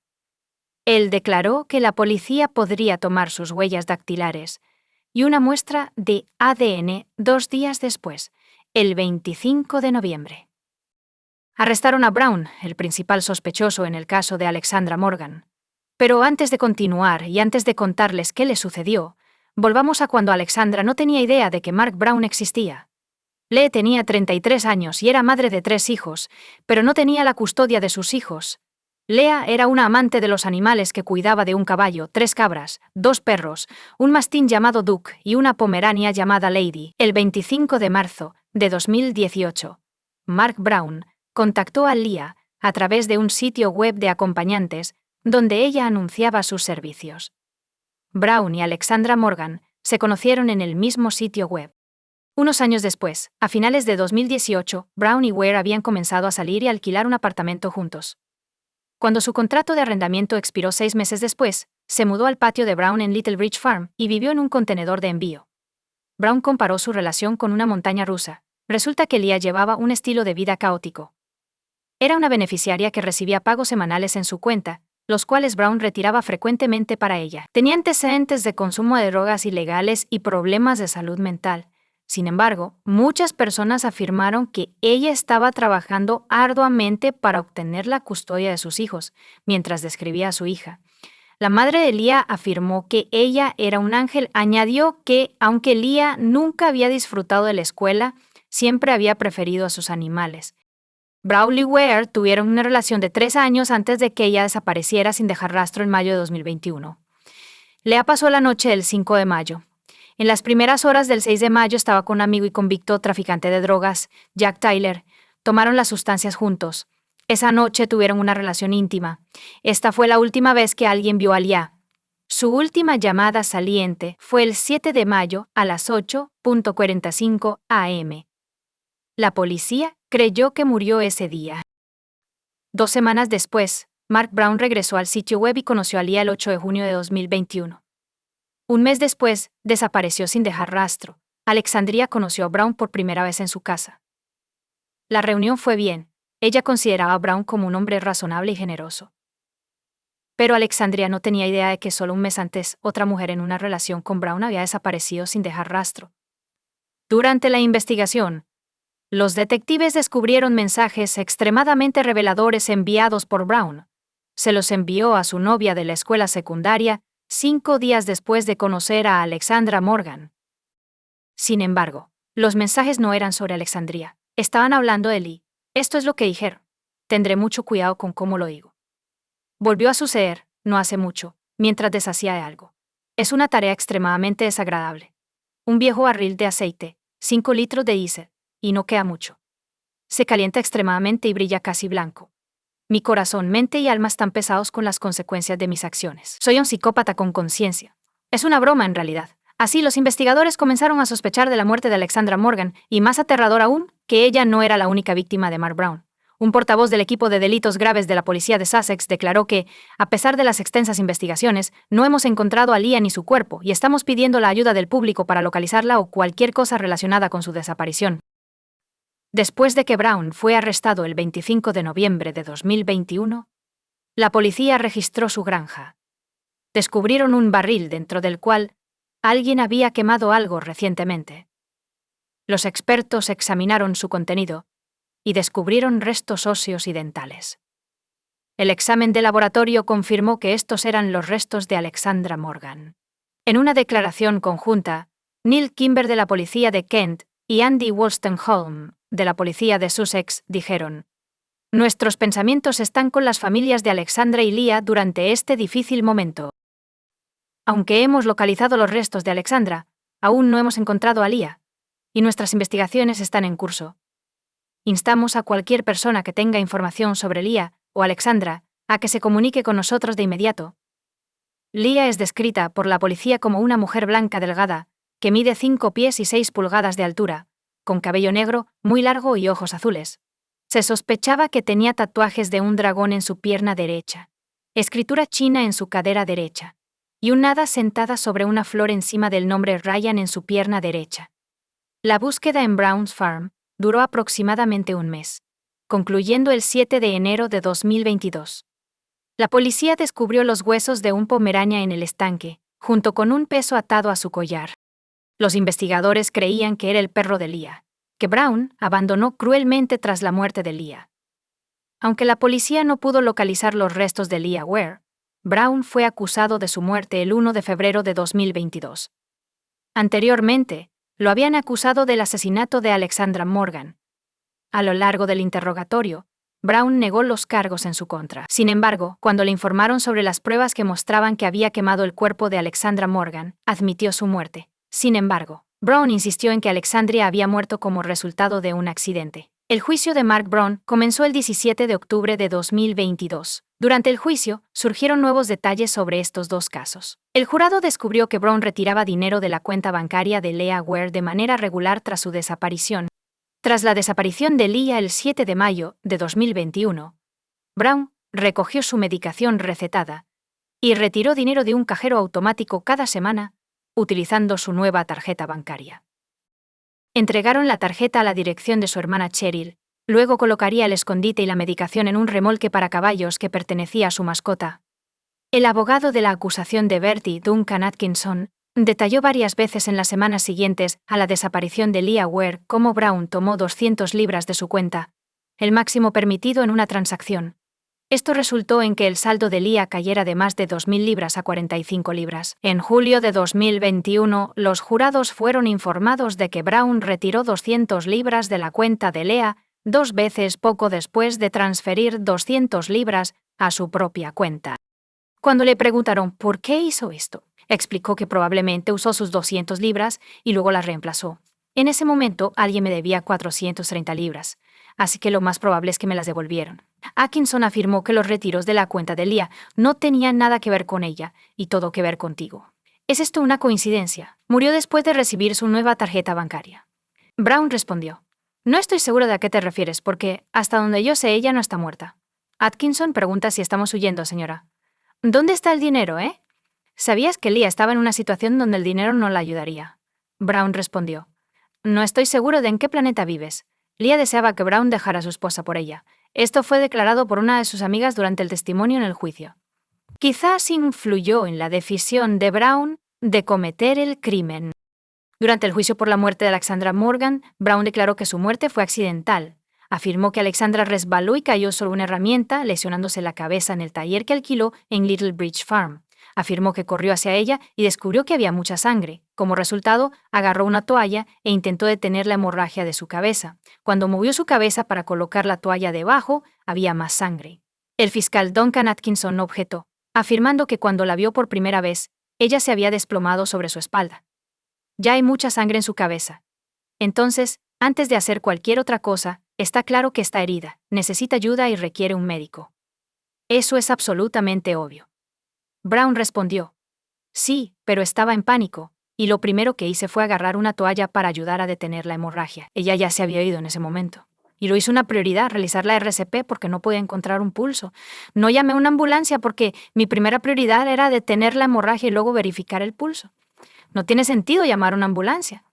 Speaker 1: Él declaró que la policía podría tomar sus huellas dactilares y una muestra de ADN 2 días después, el 25 de noviembre. Arrestaron a Brown, el principal sospechoso en el caso de Alexandra Morgan. Pero antes de continuar y antes de contarles qué le sucedió, volvamos a cuando Alexandra no tenía idea de que Mark Brown existía. Lee tenía 33 años y era madre de 3 hijos, pero no tenía la custodia de sus hijos. Lea era una amante de los animales que cuidaba de un caballo, 3 cabras, 2 perros, un mastín llamado Duke y una pomerania llamada Lady. El 25 de marzo de 2018, Mark Brown contactó a Leah a través de un sitio web de acompañantes donde ella anunciaba sus servicios. Brown y Alexandra Morgan se conocieron en el mismo sitio web. Unos años después, a finales de 2018, Brown y Ware habían comenzado a salir y alquilar un apartamento juntos. Cuando su contrato de arrendamiento expiró 6 meses después, se mudó al patio de Brown en Little Bridge Farm y vivió en un contenedor de envío. Brown comparó su relación con una montaña rusa. Resulta que Leah llevaba un estilo de vida caótico. Era una beneficiaria que recibía pagos semanales en su cuenta, los cuales Brown retiraba frecuentemente para ella. Tenía antecedentes de consumo de drogas ilegales y problemas de salud mental. Sin embargo, muchas personas afirmaron que ella estaba trabajando arduamente para obtener la custodia de sus hijos, mientras describía a su hija. La madre de Leah afirmó que ella era un ángel. Añadió que, aunque Leah nunca había disfrutado de la escuela, siempre había preferido a sus animales. Brown y Ware tuvieron una relación de 3 años antes de que ella desapareciera sin dejar rastro en mayo de 2021. Leah pasó la noche del 5 de mayo. En las primeras horas del 6 de mayo estaba con un amigo y convicto traficante de drogas, Jack Tyler. Tomaron las sustancias juntos. Esa noche tuvieron una relación íntima. Esta fue la última vez que alguien vio a Leah. Su última llamada saliente fue el 7 de mayo a las 8:45 a.m. La policía creyó que murió ese día. 2 semanas después, Mark Brown regresó al sitio web y conoció a Leah el 8 de junio de 2021. Un mes después, desapareció sin dejar rastro. Alexandria conoció a Brown por primera vez en su casa. La reunión fue bien. Ella consideraba a Brown como un hombre razonable y generoso. Pero Alexandria no tenía idea de que solo un mes antes, otra mujer en una relación con Brown había desaparecido sin dejar rastro. Durante la investigación, los detectives descubrieron mensajes extremadamente reveladores enviados por Brown. Se los envió a su novia de la escuela secundaria 5 días después de conocer a Alexandra Morgan. Sin embargo, los mensajes no eran sobre Alexandria. Estaban hablando de Lee. Esto es lo que dijeron. Tendré mucho cuidado con cómo lo digo. Volvió a suceder, no hace mucho, mientras deshacía de algo. Es una tarea extremadamente desagradable. Un viejo barril de aceite, 5 litros de diésel, y no queda mucho. Se calienta extremadamente y brilla casi blanco. Mi corazón, mente y alma están pesados con las consecuencias de mis acciones. Soy un psicópata con conciencia. Es una broma en realidad. Así los investigadores comenzaron a sospechar de la muerte de Alexandra Morgan, y más aterrador aún, que ella no era la única víctima de Mark Brown. Un portavoz del equipo de delitos graves de la policía de Sussex declaró que, a pesar de las extensas investigaciones, no hemos encontrado a Leah ni su cuerpo y estamos pidiendo la ayuda del público para localizarla o cualquier cosa relacionada con su desaparición. Después de que Brown fue arrestado el 25 de noviembre de 2021, la policía registró su granja. Descubrieron un barril dentro del cual alguien había quemado algo recientemente. Los expertos examinaron su contenido y descubrieron restos óseos y dentales. El examen de laboratorio confirmó que estos eran los restos de Alexandra Morgan. En una declaración conjunta, Neil Kimber de la policía de Kent y Andy Wolstenholme de la policía de Sussex dijeron: «Nuestros pensamientos están con las familias de Alexandra y Leah durante este difícil momento. Aunque hemos localizado los restos de Alexandra, aún no hemos encontrado a Leah, y nuestras investigaciones están en curso. Instamos a cualquier persona que tenga información sobre Leah o Alexandra a que se comunique con nosotros de inmediato». Leah es descrita por la policía como una mujer blanca delgada, que mide 5 pies y 6 pulgadas de altura, con cabello negro, muy largo y ojos azules. Se sospechaba que tenía tatuajes de un dragón en su pierna derecha, escritura china en su cadera derecha, y un hada sentada sobre una flor encima del nombre Ryan en su pierna derecha. La búsqueda en Brown's Farm duró aproximadamente un mes, concluyendo el 7 de enero de 2022. La policía descubrió los huesos de un pomerania en el estanque, junto con un peso atado a su collar. Los investigadores creían que era el perro de Leah, que Brown abandonó cruelmente tras la muerte de Leah. Aunque la policía no pudo localizar los restos de Leah Ware, Brown fue acusado de su muerte el 1 de febrero de 2022. Anteriormente, lo habían acusado del asesinato de Alexandra Morgan. A lo largo del interrogatorio, Brown negó los cargos en su contra. Sin embargo, cuando le informaron sobre las pruebas que mostraban que había quemado el cuerpo de Alexandra Morgan, admitió su muerte. Sin embargo, Brown insistió en que Alexandria había muerto como resultado de un accidente. El juicio de Mark Brown comenzó el 17 de octubre de 2022. Durante el juicio, surgieron nuevos detalles sobre estos dos casos. El jurado descubrió que Brown retiraba dinero de la cuenta bancaria de Leah Ware de manera regular tras su desaparición. Tras la desaparición de Leah el 7 de mayo de 2021, Brown recogió su medicación recetada y retiró dinero de un cajero automático cada semana, utilizando su nueva tarjeta bancaria. Entregaron la tarjeta a la dirección de su hermana Cheryl, luego colocaría el escondite y la medicación en un remolque para caballos que pertenecía a su mascota. El abogado de la acusación de Bertie, Duncan Atkinson, detalló varias veces en las semanas siguientes a la desaparición de Leah Ware cómo Brown tomó 200 libras de su cuenta, el máximo permitido en una transacción. Esto resultó en que el saldo de Leah cayera de más de 2.000 libras a 45 libras. En julio de 2021, los jurados fueron informados de que Brown retiró 200 libras de la cuenta de Leah 2 veces poco después de transferir 200 libras a su propia cuenta. Cuando le preguntaron por qué hizo esto, explicó que probablemente usó sus 200 libras y luego las reemplazó. En ese momento, alguien me debía 430 libras, así que lo más probable es que me las devolvieron. Atkinson afirmó que los retiros de la cuenta de Leah no tenían nada que ver con ella y todo que ver contigo. ¿Es esto una coincidencia? Murió después de recibir su nueva tarjeta bancaria. Brown respondió: «No estoy seguro de a qué te refieres porque, hasta donde yo sé, ella no está muerta». Atkinson pregunta si estamos huyendo, señora. «¿Dónde está el dinero, ¿Sabías que Leah estaba en una situación donde el dinero no la ayudaría?». Brown respondió: «No estoy seguro de en qué planeta vives». Leah deseaba que Brown dejara a su esposa por ella. Esto fue declarado por una de sus amigas durante el testimonio en el juicio. Quizás influyó en la decisión de Brown de cometer el crimen. Durante el juicio por la muerte de Alexandra Morgan, Brown declaró que su muerte fue accidental. Afirmó que Alexandra resbaló y cayó sobre una herramienta, lesionándose la cabeza en el taller que alquiló en Little Bridge Farm. Afirmó que corrió hacia ella y descubrió que había mucha sangre. Como resultado, agarró una toalla e intentó detener la hemorragia de su cabeza. Cuando movió su cabeza para colocar la toalla debajo, había más sangre. El fiscal Duncan Atkinson objetó, afirmando que cuando la vio por primera vez, ella se había desplomado sobre su espalda. Ya hay mucha sangre en su cabeza. Entonces, antes de hacer cualquier otra cosa, está claro que está herida, necesita ayuda y requiere un médico. Eso es absolutamente obvio. Brown respondió: «Sí, pero estaba en pánico, y lo primero que hice fue agarrar una toalla para ayudar a detener la hemorragia». Ella ya se había ido en ese momento. y lo hice una prioridad, realizar la RCP porque no podía encontrar un pulso. No llamé a una ambulancia porque mi primera prioridad era detener la hemorragia y luego verificar el pulso. No tiene sentido llamar a una ambulancia.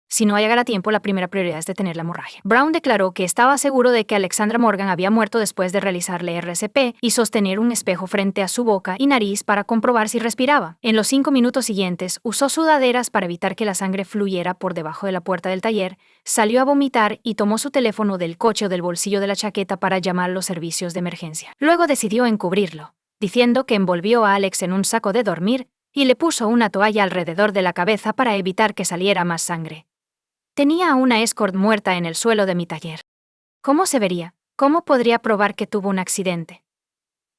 Speaker 1: Si no llegara a tiempo, la primera prioridad es detener la hemorragia. Brown declaró que estaba seguro de que Alexandra Morgan había muerto después de realizarle RCP y sostener un espejo frente a su boca y nariz para comprobar si respiraba. En los 5 minutos siguientes, usó sudaderas para evitar que la sangre fluyera por debajo de la puerta del taller, salió a vomitar y tomó su teléfono del coche o del bolsillo de la chaqueta para llamar a los servicios de emergencia. Luego decidió encubrirlo, diciendo que envolvió a Alex en un saco de dormir y le puso una toalla alrededor de la cabeza para evitar que saliera más sangre. Tenía a una escort muerta en el suelo de mi taller. ¿Cómo se vería? ¿Cómo podría probar que tuvo un accidente?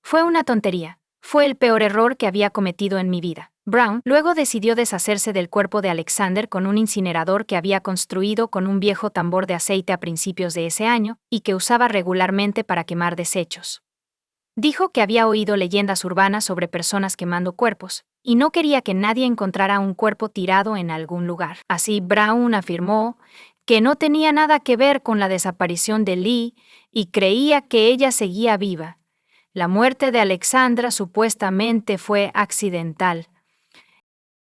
Speaker 1: Fue una tontería. Fue el peor error que había cometido en mi vida. Brown luego decidió deshacerse del cuerpo de Alexander con un incinerador que había construido con un viejo tambor de aceite a principios de ese año y que usaba regularmente para quemar desechos. Dijo que había oído leyendas urbanas sobre personas quemando cuerpos, y no quería que nadie encontrara un cuerpo tirado en algún lugar. Así, Brown afirmó que no tenía nada que ver con la desaparición de Lee y creía que ella seguía viva. La muerte de Alexandra supuestamente fue accidental.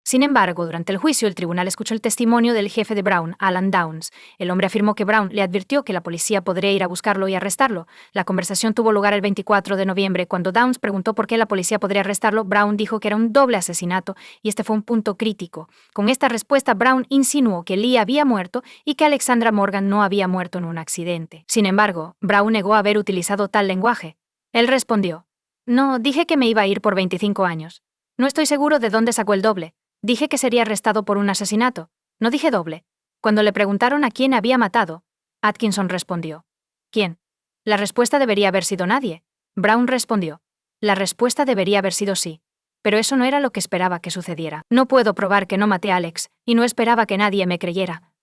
Speaker 1: Sin embargo, durante el juicio, el tribunal escuchó el testimonio del jefe de Brown, Alan Downs. El hombre afirmó que Brown le advirtió que la policía podría ir a buscarlo y arrestarlo. La conversación tuvo lugar el 24 de noviembre. Cuando Downs preguntó por qué la policía podría arrestarlo, Brown dijo que era un doble asesinato, y este fue un punto crítico. Con esta respuesta, Brown insinuó que Lee había muerto y que Alexandra Morgan no había muerto en un accidente. Sin embargo, Brown negó haber utilizado tal lenguaje. Él respondió: «No, dije que me iba a ir por 25 años. No estoy seguro de dónde sacó el doble. Dije que sería arrestado por un asesinato. No dije doble». Cuando le preguntaron a quién había matado, Atkinson respondió: «¿Quién?». La respuesta debería haber sido nadie. Brown respondió: «La respuesta debería haber sido sí. Pero eso no era lo que esperaba que sucediera. No puedo probar que no maté a Alex, y no esperaba que nadie me creyera.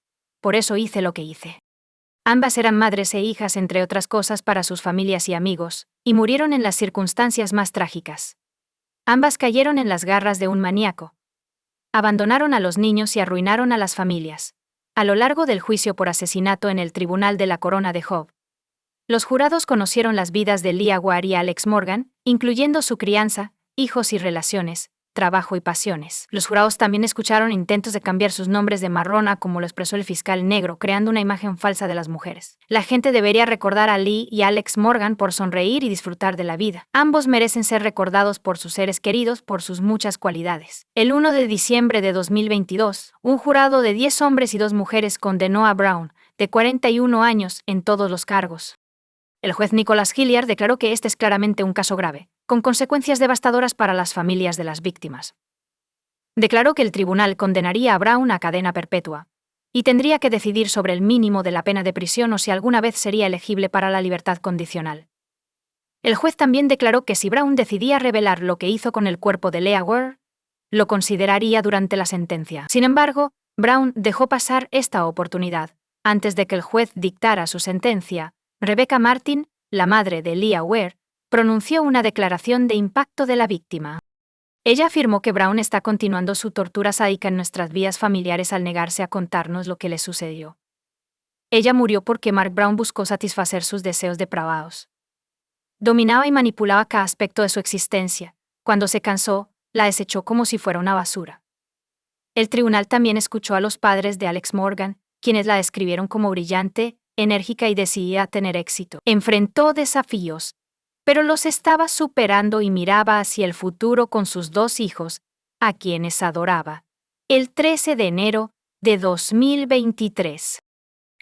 Speaker 1: Por eso hice lo que hice». Ambas eran madres e hijas, entre otras cosas, para sus familias y amigos, y murieron en las circunstancias más trágicas. Ambas cayeron en las garras de un maníaco. Abandonaron a los niños y arruinaron a las familias. A lo largo del juicio por asesinato en el Tribunal de la Corona de Hobb, los jurados conocieron las vidas de Leah Ware y Alex Morgan, incluyendo su crianza, hijos y relaciones, trabajo y pasiones. Los jurados también escucharon intentos de cambiar sus nombres de marrona, como lo expresó el fiscal negro, creando una imagen falsa de las mujeres. La gente debería recordar a Lee y Alex Morgan por sonreír y disfrutar de la vida. Ambos merecen ser recordados por sus seres queridos por sus muchas cualidades. El 1 de diciembre de 2022, un jurado de 10 hombres y 2 mujeres condenó a Brown, de 41 años, en todos los cargos. El juez Nicholas Hilliard declaró que este es claramente un caso grave, con consecuencias devastadoras para las familias de las víctimas. Declaró que el tribunal condenaría a Brown a cadena perpetua, y tendría que decidir sobre el mínimo de la pena de prisión o si alguna vez sería elegible para la libertad condicional. El juez también declaró que si Brown decidía revelar lo que hizo con el cuerpo de Leah Ware, lo consideraría durante la sentencia. Sin embargo, Brown dejó pasar esta oportunidad. Antes de que el juez dictara su sentencia, Rebecca Martin, la madre de Leah Ware, pronunció una declaración de impacto de la víctima. Ella afirmó que Brown está continuando su tortura sádica en nuestras vidas familiares al negarse a contarnos lo que le sucedió. Ella murió porque Mark Brown buscó satisfacer sus deseos depravados. Dominaba y manipulaba cada aspecto de su existencia. Cuando se cansó, la desechó como si fuera una basura. El tribunal también escuchó a los padres de Alex Morgan, quienes la describieron como brillante, enérgica y decidida a tener éxito. Enfrentó desafíos, pero los estaba superando y miraba hacia el futuro con sus 2 hijos, a quienes adoraba. El 13 de enero de 2023.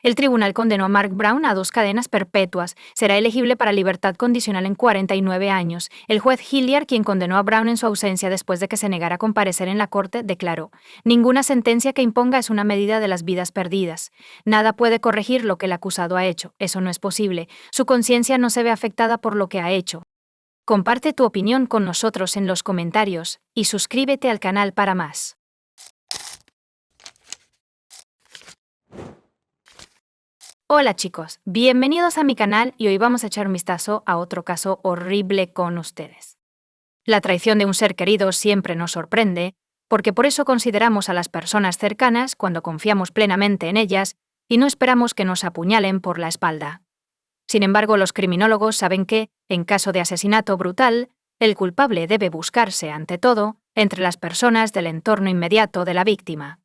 Speaker 1: El tribunal condenó a Mark Brown a 2 cadenas perpetuas. Será elegible para libertad condicional en 49 años. El juez Hilliard, quien condenó a Brown en su ausencia después de que se negara a comparecer en la corte, declaró: «Ninguna sentencia que imponga es una medida de las vidas perdidas. Nada puede corregir lo que el acusado ha hecho. Eso no es posible. Su conciencia no se ve afectada por lo que ha hecho». Comparte tu opinión con nosotros en los comentarios y suscríbete al canal para más. Hola chicos, bienvenidos a mi canal y hoy vamos a echar un vistazo a otro caso horrible con ustedes. La traición de un ser querido siempre nos sorprende, porque por eso consideramos a las personas cercanas cuando confiamos plenamente en ellas y no esperamos que nos apuñalen por la espalda. Sin embargo, los criminólogos saben que, en caso de asesinato brutal, el culpable debe buscarse, ante todo, entre las personas del entorno inmediato de la víctima.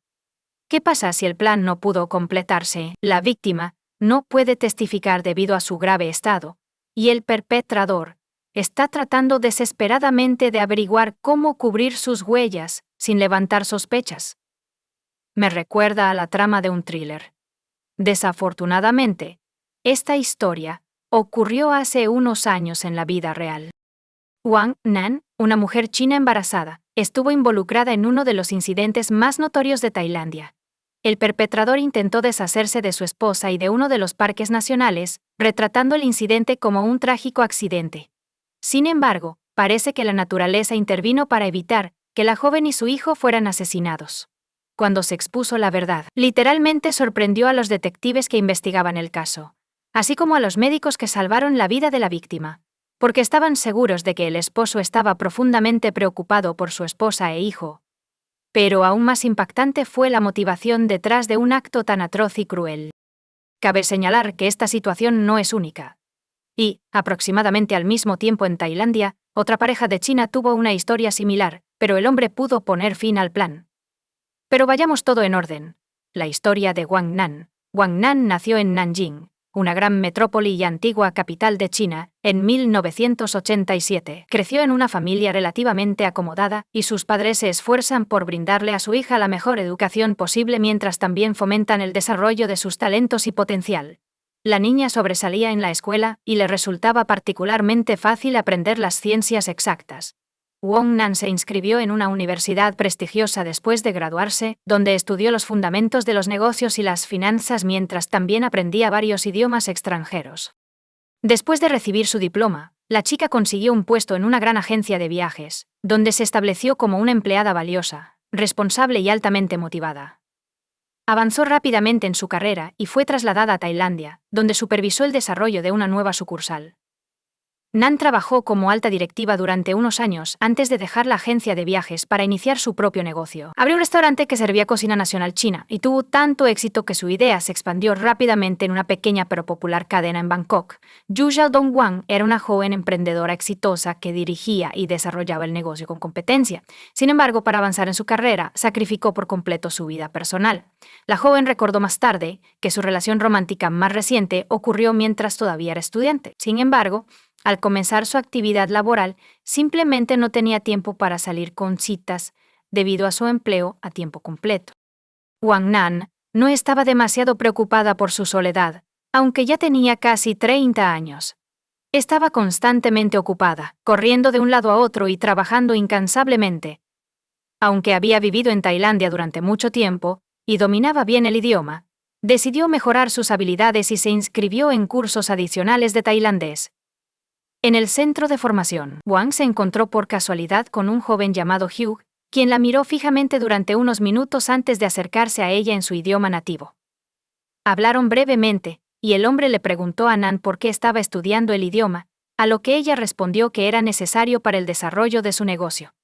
Speaker 1: ¿Qué pasa si el plan no pudo completarse? La víctima no puede testificar debido a su grave estado, y el perpetrador está tratando desesperadamente de averiguar cómo cubrir sus huellas sin levantar sospechas. Me recuerda a la trama de un thriller. Desafortunadamente, esta historia ocurrió hace unos años en la vida real. Wang Nan, una mujer china embarazada, estuvo involucrada en uno de los incidentes más notorios de Tailandia. El perpetrador intentó deshacerse de su esposa y de uno de los parques nacionales, retratando el incidente como un trágico accidente. Sin embargo, parece que la naturaleza intervino para evitar que la joven y su hijo fueran asesinados. Cuando se expuso la verdad, literalmente sorprendió a los detectives que investigaban el caso, así como a los médicos que salvaron la vida de la víctima, porque estaban seguros de que el esposo estaba profundamente preocupado por su esposa e hijo. Pero aún más impactante fue la motivación detrás de un acto tan atroz y cruel. Cabe señalar que esta situación no es única. Y, aproximadamente al mismo tiempo en Tailandia, otra pareja de China tuvo una historia similar, pero el hombre pudo poner fin al plan. Pero vayamos todo en orden. La historia de Wang Nan. Wang Nan nació en Nanjing, una gran metrópoli y antigua capital de China, en 1987. Creció en una familia relativamente acomodada, y sus padres se esfuerzan por brindarle a su hija la mejor educación posible mientras también fomentan el desarrollo de sus talentos y potencial. La niña sobresalía en la escuela y le resultaba particularmente fácil aprender las ciencias exactas. Wang Nan se inscribió en una universidad prestigiosa después de graduarse, donde estudió los fundamentos de los negocios y las finanzas mientras también aprendía varios idiomas extranjeros. Después de recibir su diploma, la chica consiguió un puesto en una gran agencia de viajes, donde se estableció como una empleada valiosa, responsable y altamente motivada. Avanzó rápidamente en su carrera y fue trasladada a Tailandia, donde supervisó el desarrollo de una nueva sucursal. Nan trabajó como alta directiva durante unos años antes de dejar la agencia de viajes para iniciar su propio negocio. Abrió un restaurante que servía cocina nacional china y tuvo tanto éxito que su idea se expandió rápidamente en una pequeña pero popular cadena en Bangkok. Yu Xiaodong Wang era una joven emprendedora exitosa que dirigía y desarrollaba el negocio con competencia. Sin embargo, para avanzar en su carrera, sacrificó por completo su vida personal. La joven recordó más tarde que su relación romántica más reciente ocurrió mientras todavía era estudiante. Sin embargo, al comenzar su actividad laboral, simplemente no tenía tiempo para salir con citas debido a su empleo a tiempo completo. Wang Nan no estaba demasiado preocupada por su soledad, aunque ya tenía casi 30 años. Estaba constantemente ocupada, corriendo de un lado a otro y trabajando incansablemente. Aunque había vivido en Tailandia durante mucho tiempo y dominaba bien el idioma, decidió mejorar sus habilidades y se inscribió en cursos adicionales de tailandés. En el centro de formación, Wang se encontró por casualidad con un joven llamado Hugh, quien la miró fijamente durante unos minutos antes de acercarse a ella en su idioma nativo. Hablaron brevemente, y el hombre le preguntó a Nan por qué estaba estudiando el idioma, a lo que ella respondió que era necesario para el desarrollo de su negocio.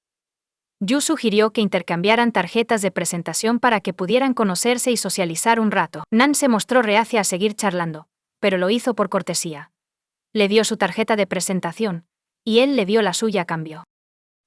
Speaker 1: Yu sugirió que intercambiaran tarjetas de presentación para que pudieran conocerse y socializar un rato. Nan se mostró reacia a seguir charlando, pero lo hizo por cortesía. Le dio su tarjeta de presentación, y él le dio la suya a cambio.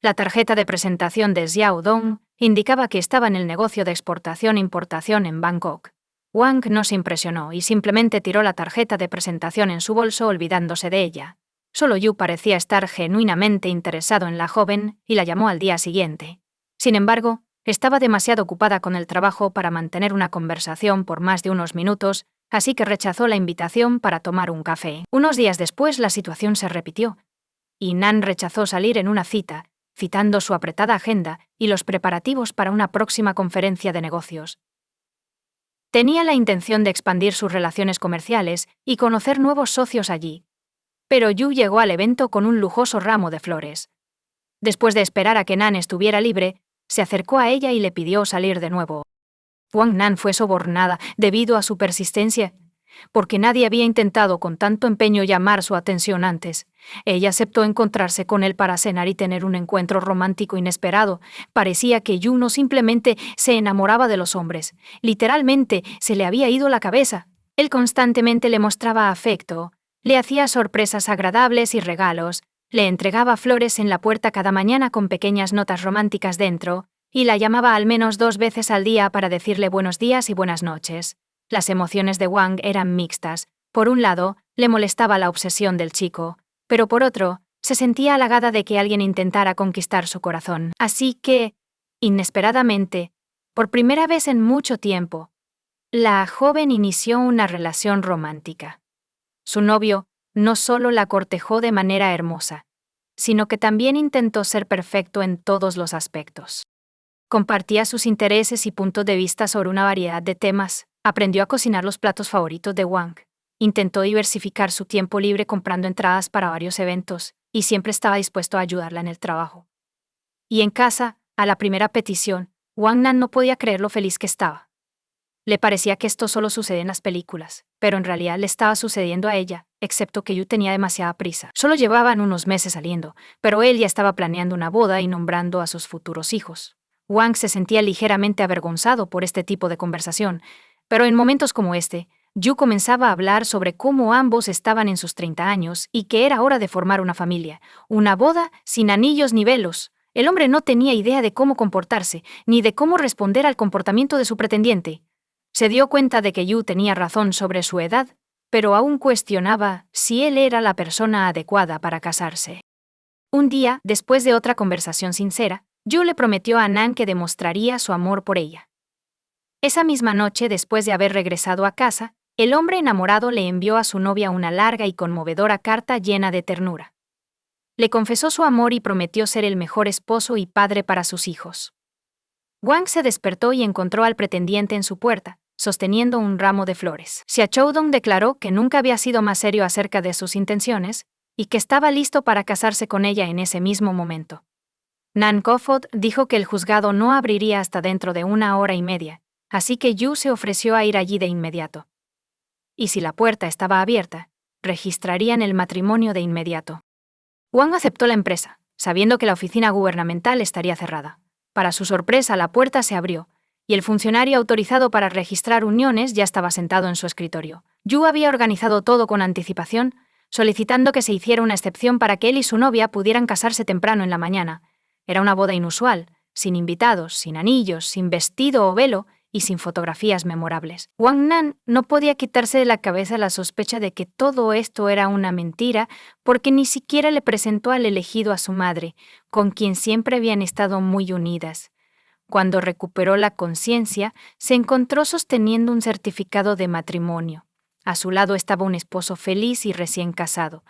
Speaker 1: La tarjeta de presentación de Xiao Dong indicaba que estaba en el negocio de exportación-importación en Bangkok. Wang no se impresionó y simplemente tiró la tarjeta de presentación en su bolso olvidándose de ella. Solo Yu parecía estar genuinamente interesado en la joven y la llamó al día siguiente. Sin embargo, estaba demasiado ocupada con el trabajo para mantener una conversación por más de unos minutos, así que rechazó la invitación para tomar un café. Unos días después la situación se repitió, y Nan rechazó salir en una cita, citando su apretada agenda y los preparativos para una próxima conferencia de negocios. Tenía la intención de expandir sus relaciones comerciales y conocer nuevos socios allí. Pero Yu llegó al evento con un lujoso ramo de flores. Después de esperar a que Nan estuviera libre, se acercó a ella y le pidió salir de nuevo. Wang Nan fue sobornada debido a su persistencia. porque nadie había intentado con tanto empeño llamar su atención antes. Ella aceptó encontrarse con él para cenar y tener un encuentro romántico inesperado. Parecía que Yu no simplemente se enamoraba de los hombres, literalmente se le había ido la cabeza. Él constantemente le mostraba afecto, le hacía sorpresas agradables y regalos, le entregaba flores en la puerta cada mañana con pequeñas notas románticas dentro, y la llamaba al menos 2 veces al día para decirle buenos días y buenas noches. Las emociones de Wang eran mixtas. Por un lado, le molestaba la obsesión del chico, pero por otro, se sentía halagada de que alguien intentara conquistar su corazón. Así que, inesperadamente, por primera vez en mucho tiempo, la joven inició una relación romántica. Su novio no solo la cortejó de manera hermosa, sino que también intentó ser perfecto en todos los aspectos. Compartía sus intereses y puntos de vista sobre una variedad de temas, aprendió a cocinar los platos favoritos de Wang, intentó diversificar su tiempo libre comprando entradas para varios eventos, y siempre estaba dispuesto a ayudarla en el trabajo. Y en casa, a la primera petición, Wang Nan no podía creer lo feliz que estaba. Le parecía que esto solo sucede en las películas, pero en realidad le estaba sucediendo a ella, excepto que Yu tenía demasiada prisa. Solo llevaban unos meses saliendo, pero él ya estaba planeando una boda y nombrando a sus futuros hijos. Wang se sentía ligeramente avergonzado por este tipo de conversación, pero en momentos como este, Yu comenzaba a hablar sobre cómo ambos estaban en sus 30 años y que era hora de formar una familia, una boda sin anillos ni velos. El hombre no tenía idea de cómo comportarse, ni de cómo responder al comportamiento de su pretendiente. Se dio cuenta de que Yu tenía razón sobre su edad, pero aún cuestionaba si él era la persona adecuada para casarse. Un día, después de otra conversación sincera, Yu le prometió a Nan que demostraría su amor por ella. Esa misma noche, después de haber regresado a casa, el hombre enamorado le envió a su novia una larga y conmovedora carta llena de ternura. Le confesó su amor y prometió ser el mejor esposo y padre para sus hijos. Wang se despertó y encontró al pretendiente en su puerta, sosteniendo un ramo de flores. Xia Choudong declaró que nunca había sido más serio acerca de sus intenciones, y que estaba listo para casarse con ella en ese mismo momento. Nan Kofod dijo que el juzgado no abriría hasta dentro de 1 hora y media, así que Yu se ofreció a ir allí de inmediato. Y si la puerta estaba abierta, registrarían el matrimonio de inmediato. Wang aceptó la empresa, sabiendo que la oficina gubernamental estaría cerrada. Para su sorpresa, la puerta se abrió, y el funcionario autorizado para registrar uniones ya estaba sentado en su escritorio. Yu había organizado todo con anticipación, solicitando que se hiciera una excepción para que él y su novia pudieran casarse temprano en la mañana. Era una boda inusual, sin invitados, sin anillos, sin vestido o velo y sin fotografías memorables. Wang Nan no podía quitarse de la cabeza la sospecha de que todo esto era una mentira, porque ni siquiera le presentó al elegido a su madre, con quien siempre habían estado muy unidas. Cuando recuperó la conciencia, se encontró sosteniendo un certificado de matrimonio. A su lado estaba un esposo feliz y recién casado.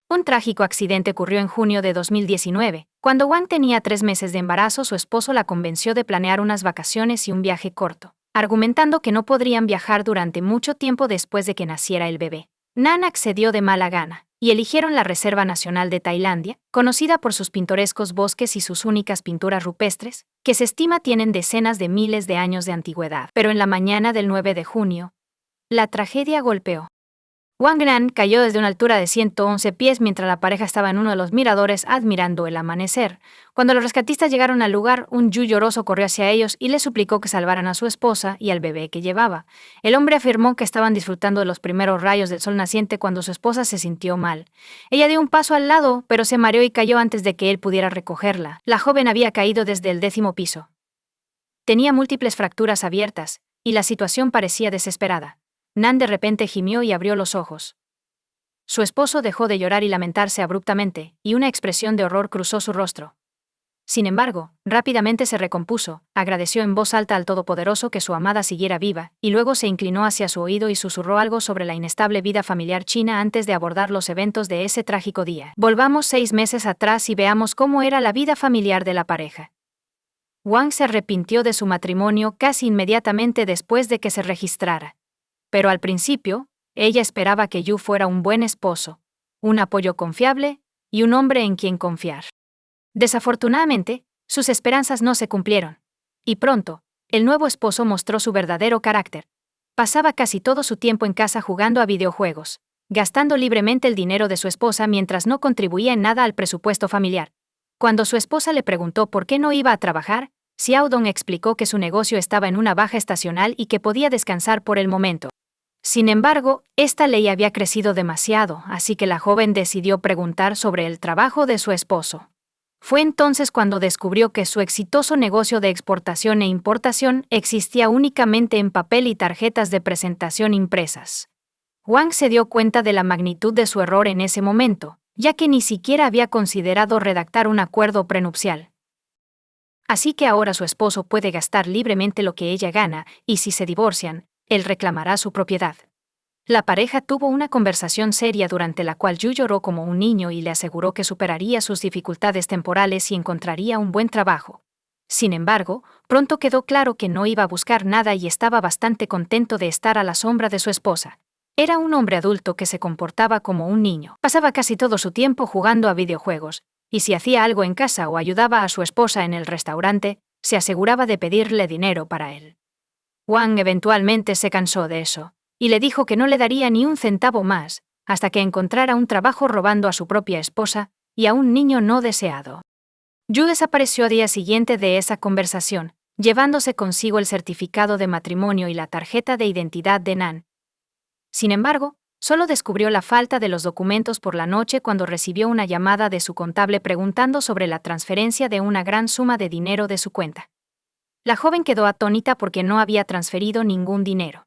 Speaker 1: Un trágico accidente ocurrió en junio de 2019. Cuando Wang tenía 3 meses de embarazo, su esposo la convenció de planear unas vacaciones y un viaje corto, argumentando que no podrían viajar durante mucho tiempo después de que naciera el bebé. Nan accedió de mala gana, y eligieron la Reserva Nacional de Tailandia, conocida por sus pintorescos bosques y sus únicas pinturas rupestres, que se estima tienen decenas de miles de años de antigüedad. Pero en la mañana del 9 de junio, la tragedia golpeó. Wang Nan cayó desde una altura de 111 pies mientras la pareja estaba en uno de los miradores admirando el amanecer. Cuando los rescatistas llegaron al lugar, un Yu lloroso corrió hacia ellos y les suplicó que salvaran a su esposa y al bebé que llevaba. El hombre afirmó que estaban disfrutando de los primeros rayos del sol naciente cuando su esposa se sintió mal. Ella dio un paso al lado, pero se mareó y cayó antes de que él pudiera recogerla. La joven había caído desde el 10º piso. Tenía múltiples fracturas abiertas, y la situación parecía desesperada. Nan de repente gimió y abrió los ojos. Su esposo dejó de llorar y lamentarse abruptamente, y una expresión de horror cruzó su rostro. Sin embargo, rápidamente se recompuso, agradeció en voz alta al Todopoderoso que su amada siguiera viva, y luego se inclinó hacia su oído y susurró algo sobre la inestable vida familiar china antes de abordar los eventos de ese trágico día. Volvamos 6 meses atrás y veamos cómo era la vida familiar de la pareja. Wang se arrepintió de su matrimonio casi inmediatamente después de que se registrara. Pero al principio, ella esperaba que Yu fuera un buen esposo, un apoyo confiable y un hombre en quien confiar. Desafortunadamente, sus esperanzas no se cumplieron. Y pronto, el nuevo esposo mostró su verdadero carácter. Pasaba casi todo su tiempo en casa jugando a videojuegos, gastando libremente el dinero de su esposa mientras no contribuía en nada al presupuesto familiar. Cuando su esposa le preguntó por qué no iba a trabajar, Xiaodong explicó que su negocio estaba en una baja estacional y que podía descansar por el momento. Sin embargo, esta ley había crecido demasiado, así que la joven decidió preguntar sobre el trabajo de su esposo. Fue entonces cuando descubrió que su exitoso negocio de exportación e importación existía únicamente en papel y tarjetas de presentación impresas. Wang se dio cuenta de la magnitud de su error en ese momento, ya que ni siquiera había considerado redactar un acuerdo prenupcial. Así que ahora su esposo puede gastar libremente lo que ella gana, y si se divorcian, él reclamará su propiedad. La pareja tuvo una conversación seria durante la cual Yu lloró como un niño y le aseguró que superaría sus dificultades temporales y encontraría un buen trabajo. Sin embargo, pronto quedó claro que no iba a buscar nada y estaba bastante contento de estar a la sombra de su esposa. Era un hombre adulto que se comportaba como un niño. Pasaba casi todo su tiempo jugando a videojuegos, y si hacía algo en casa o ayudaba a su esposa en el restaurante, se aseguraba de pedirle dinero para él. Wang eventualmente se cansó de eso, y le dijo que no le daría ni un centavo más, hasta que encontrara un trabajo robando a su propia esposa y a un niño no deseado. Yu desapareció al día siguiente de esa conversación, llevándose consigo el certificado de matrimonio y la tarjeta de identidad de Nan. Sin embargo, solo descubrió la falta de los documentos por la noche cuando recibió una llamada de su contable preguntando sobre la transferencia de una gran suma de dinero de su cuenta. La joven quedó atónita porque no había transferido ningún dinero.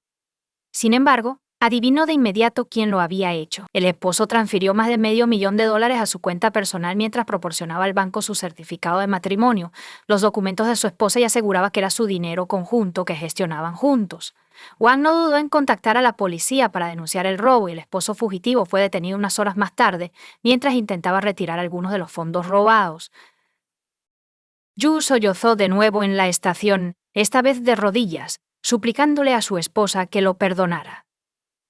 Speaker 1: Sin embargo, adivinó de inmediato quién lo había hecho. El esposo transfirió más de $500,000 a su cuenta personal mientras proporcionaba al banco su certificado de matrimonio, los documentos de su esposa y aseguraba que era su dinero conjunto que gestionaban juntos. Wang no dudó en contactar a la policía para denunciar el robo y el esposo fugitivo fue detenido unas horas más tarde mientras intentaba retirar algunos de los fondos robados. Yu sollozó de nuevo en la estación, esta vez de rodillas, suplicándole a su esposa que lo perdonara.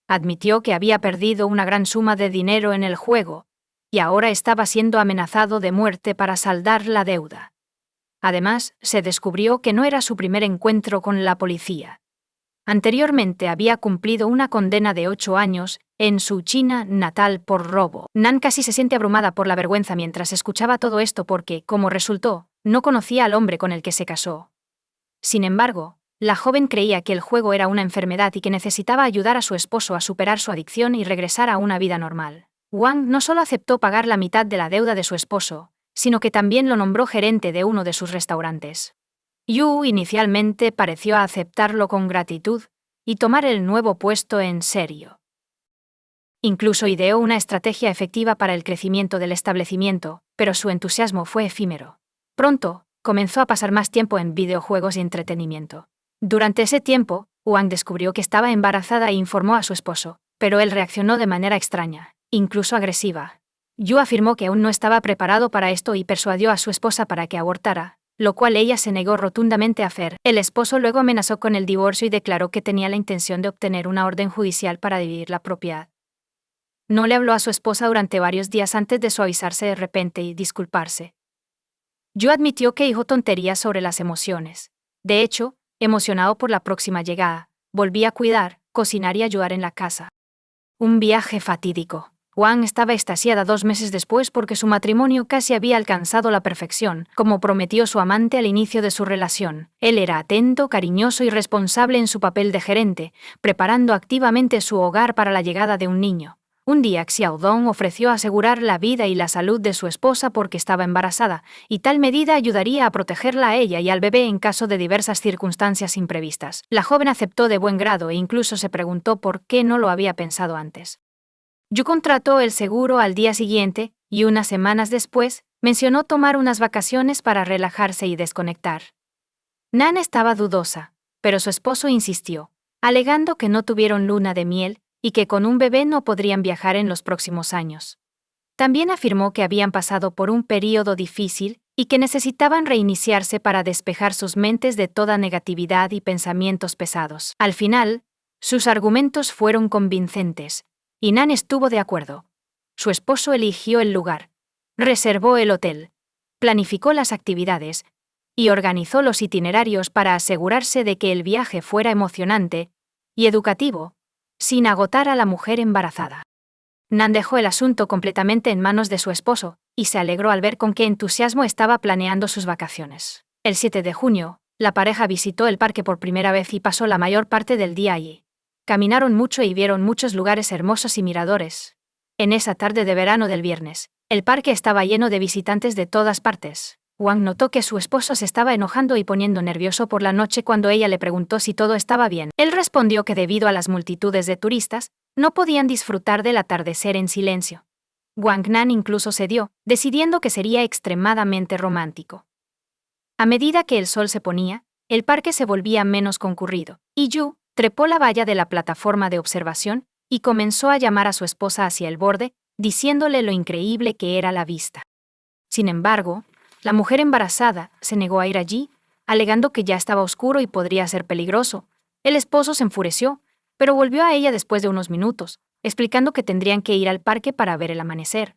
Speaker 1: Admitió que había perdido una gran suma de dinero en el juego, y ahora estaba siendo amenazado de muerte para saldar la deuda. Además, se descubrió que no era su primer encuentro con la policía. Anteriormente había cumplido una condena de 8 años en su China natal por robo. Nan casi se siente abrumada por la vergüenza mientras escuchaba todo esto porque, como resultó, no conocía al hombre con el que se casó. Sin embargo, la joven creía que el juego era una enfermedad y que necesitaba ayudar a su esposo a superar su adicción y regresar a una vida normal. Wang no solo aceptó pagar la mitad de la deuda de su esposo, sino que también lo nombró gerente de uno de sus restaurantes. Yu inicialmente pareció aceptarlo con gratitud y tomar el nuevo puesto en serio. Incluso ideó una estrategia efectiva para el crecimiento del establecimiento, pero su entusiasmo fue efímero. Pronto, comenzó a pasar más tiempo en videojuegos y entretenimiento. Durante ese tiempo, Wang descubrió que estaba embarazada e informó a su esposo, pero él reaccionó de manera extraña, incluso agresiva. Yu afirmó que aún no estaba preparado para esto y persuadió a su esposa para que abortara, lo cual ella se negó rotundamente a hacer. El esposo luego amenazó con el divorcio y declaró que tenía la intención de obtener una orden judicial para dividir la propiedad. No le habló a su esposa durante varios días antes de suavizarse de repente y disculparse. Yu admitió que dijo tonterías sobre las emociones. De hecho, emocionado por la próxima llegada, volvía a cuidar, cocinar y ayudar en la casa. Un viaje fatídico. Wang estaba extasiada 2 meses después porque su matrimonio casi había alcanzado la perfección, como prometió su amante al inicio de su relación. Él era atento, cariñoso y responsable en su papel de gerente, preparando activamente su hogar para la llegada de un niño. Un día Xiaodong ofreció asegurar la vida y la salud de su esposa porque estaba embarazada, y tal medida ayudaría a protegerla a ella y al bebé en caso de diversas circunstancias imprevistas. La joven aceptó de buen grado e incluso se preguntó por qué no lo había pensado antes. Yu contrató el seguro al día siguiente, y unas semanas después, mencionó tomar unas vacaciones para relajarse y desconectar. Nan estaba dudosa, pero su esposo insistió, alegando que no tuvieron luna de miel, y que con un bebé no podrían viajar en los próximos años. También afirmó que habían pasado por un período difícil y que necesitaban reiniciarse para despejar sus mentes de toda negatividad y pensamientos pesados. Al final, sus argumentos fueron convincentes, y Nan estuvo de acuerdo. Su esposo eligió el lugar, reservó el hotel, planificó las actividades y organizó los itinerarios para asegurarse de que el viaje fuera emocionante y educativo, sin agotar a la mujer embarazada. Nan dejó el asunto completamente en manos de su esposo, y se alegró al ver con qué entusiasmo estaba planeando sus vacaciones. El 7 de junio, la pareja visitó el parque por primera vez y pasó la mayor parte del día allí. Caminaron mucho y vieron muchos lugares hermosos y miradores. En esa tarde de verano del viernes, el parque estaba lleno de visitantes de todas partes. Wang notó que su esposo se estaba enojando y poniendo nervioso por la noche cuando ella le preguntó si todo estaba bien. Él respondió que debido a las multitudes de turistas, no podían disfrutar del atardecer en silencio. Wang Nan incluso cedió, decidiendo que sería extremadamente romántico. A medida que el sol se ponía, el parque se volvía menos concurrido, y Yu trepó la valla de la plataforma de observación y comenzó a llamar a su esposa hacia el borde, diciéndole lo increíble que era la vista. Sin embargo, la mujer embarazada se negó a ir allí, alegando que ya estaba oscuro y podría ser peligroso. El esposo se enfureció, pero volvió a ella después de unos minutos, explicando que tendrían que ir al parque para ver el amanecer.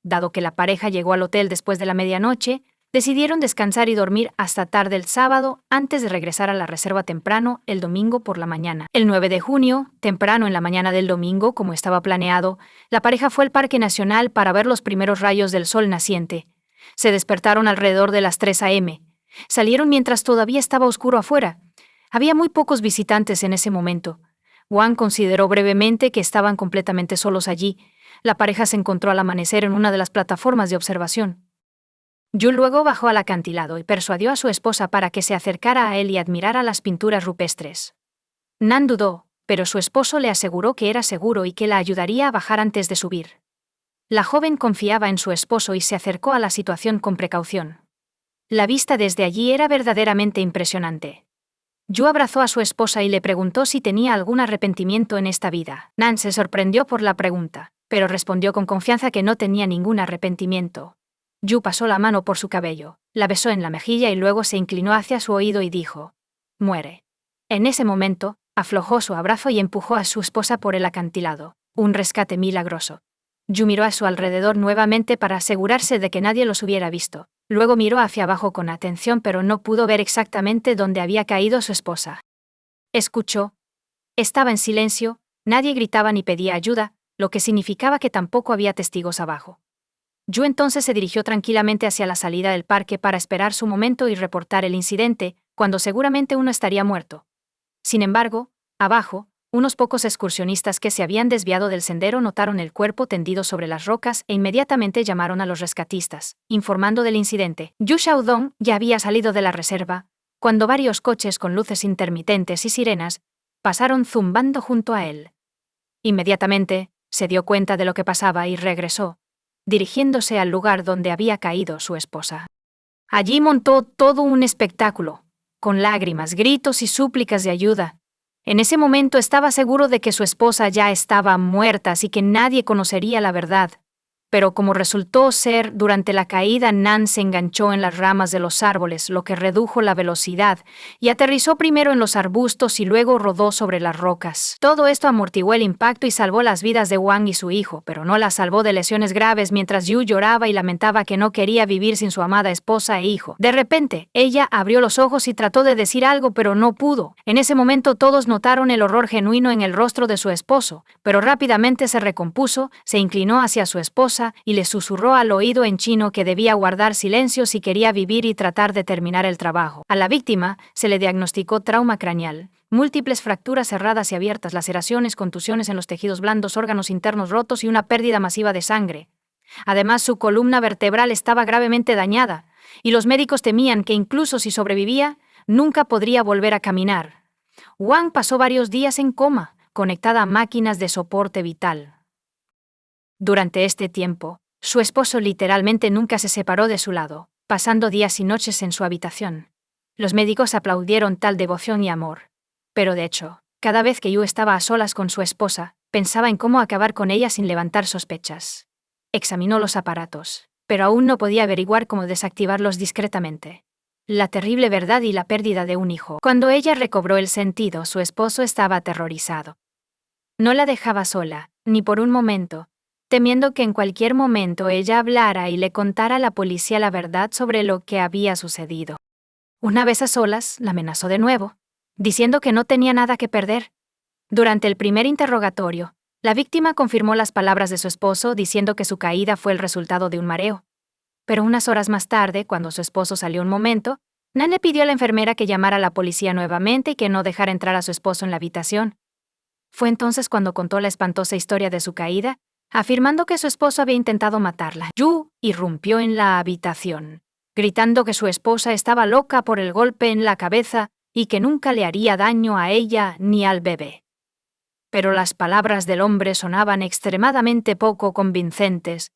Speaker 1: Dado que la pareja llegó al hotel después de la medianoche, decidieron descansar y dormir hasta tarde el sábado antes de regresar a la reserva temprano el domingo por la mañana. El 9 de junio, temprano en la mañana del domingo, como estaba planeado, la pareja fue al Parque Nacional para ver los primeros rayos del sol naciente. Se despertaron alrededor de las 3 a.m. Salieron mientras todavía estaba oscuro afuera. Había muy pocos visitantes en ese momento. Wang consideró brevemente que estaban completamente solos allí. La pareja se encontró al amanecer en una de las plataformas de observación. Yu luego bajó al acantilado y persuadió a su esposa para que se acercara a él y admirara las pinturas rupestres. Nan dudó, pero su esposo le aseguró que era seguro y que la ayudaría a bajar antes de subir. La joven confiaba en su esposo y se acercó a la situación con precaución. La vista desde allí era verdaderamente impresionante. Yu abrazó a su esposa y le preguntó si tenía algún arrepentimiento en esta vida. Nan se sorprendió por la pregunta, pero respondió con confianza que no tenía ningún arrepentimiento. Yu pasó la mano por su cabello, la besó en la mejilla y luego se inclinó hacia su oído y dijo: «Muere». En ese momento, aflojó su abrazo y empujó a su esposa por el acantilado, un rescate milagroso. Yu miró a su alrededor nuevamente para asegurarse de que nadie los hubiera visto. Luego miró hacia abajo con atención pero no pudo ver exactamente dónde había caído su esposa. Escuchó. Estaba en silencio, nadie gritaba ni pedía ayuda, lo que significaba que tampoco había testigos abajo. Yu entonces se dirigió tranquilamente hacia la salida del parque para esperar su momento y reportar el incidente, cuando seguramente uno estaría muerto. Sin embargo, abajo, unos pocos excursionistas que se habían desviado del sendero notaron el cuerpo tendido sobre las rocas e inmediatamente llamaron a los rescatistas, informando del incidente. Yu Xiaodong ya había salido de la reserva, cuando varios coches con luces intermitentes y sirenas pasaron zumbando junto a él. Inmediatamente, se dio cuenta de lo que pasaba y regresó, dirigiéndose al lugar donde había caído su esposa. Allí montó todo un espectáculo, con lágrimas, gritos y súplicas de ayuda. En ese momento estaba seguro de que su esposa ya estaba muerta, así que nadie conocería la verdad. Pero como resultó ser, durante la caída Nan se enganchó en las ramas de los árboles, lo que redujo la velocidad, y aterrizó primero en los arbustos y luego rodó sobre las rocas. Todo esto amortiguó el impacto y salvó las vidas de Wang y su hijo, pero no las salvó de lesiones graves mientras Yu lloraba y lamentaba que no quería vivir sin su amada esposa e hijo. De repente, ella abrió los ojos y trató de decir algo, pero no pudo. En ese momento todos notaron el horror genuino en el rostro de su esposo, pero rápidamente se recompuso, se inclinó hacia su esposa y le susurró al oído en chino que debía guardar silencio si quería vivir y tratar de terminar el trabajo. A la víctima se le diagnosticó trauma craneal, múltiples fracturas cerradas y abiertas, laceraciones, contusiones en los tejidos blandos, órganos internos rotos y una pérdida masiva de sangre. Además, su columna vertebral estaba gravemente dañada, y los médicos temían que incluso si sobrevivía, nunca podría volver a caminar. Wang pasó varios días en coma, conectada a máquinas de soporte vital. Durante este tiempo, su esposo literalmente nunca se separó de su lado, pasando días y noches en su habitación. Los médicos aplaudieron tal devoción y amor. Pero de hecho, cada vez que Yu estaba a solas con su esposa, pensaba en cómo acabar con ella sin levantar sospechas. Examinó los aparatos, pero aún no podía averiguar cómo desactivarlos discretamente. La terrible verdad y la pérdida de un hijo. Cuando ella recobró el sentido, su esposo estaba aterrorizado. No la dejaba sola, ni por un momento, temiendo que en cualquier momento ella hablara y le contara a la policía la verdad sobre lo que había sucedido. Una vez a solas, la amenazó de nuevo, diciendo que no tenía nada que perder, Durante el primer interrogatorio, la víctima confirmó las palabras de su esposo diciendo que su caída fue el resultado de un mareo. Pero unas horas más tarde, cuando su esposo salió un momento, Nan le pidió a la enfermera que llamara a la policía nuevamente y que no dejara entrar a su esposo en la habitación. Fue entonces cuando contó la espantosa historia de su caída, afirmando que su esposo había intentado matarla. Yu irrumpió en la habitación, gritando que su esposa estaba loca por el golpe en la cabeza y que nunca le haría daño a ella ni al bebé. Pero las palabras del hombre sonaban extremadamente poco convincentes,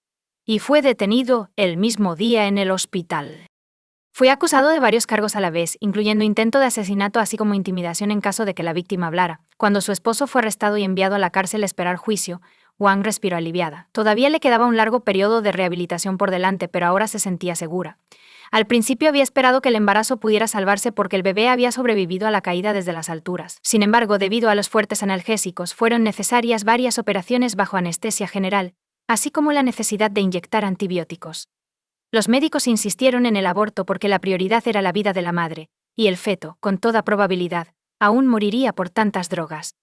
Speaker 1: y fue detenido el mismo día en el hospital. Fue acusado de varios cargos a la vez, incluyendo intento de asesinato así como intimidación en caso de que la víctima hablara. Cuando su esposo fue arrestado y enviado a la cárcel a esperar juicio, Wang respiró aliviada. Todavía le quedaba un largo periodo de rehabilitación por delante, pero ahora se sentía segura. Al principio había esperado que el embarazo pudiera salvarse porque el bebé había sobrevivido a la caída desde las alturas. Sin embargo, debido a los fuertes analgésicos, fueron necesarias varias operaciones bajo anestesia general, así como la necesidad de inyectar antibióticos. Los médicos insistieron en el aborto porque la prioridad era la vida de la madre, y el feto, con toda probabilidad, aún moriría por tantas drogas.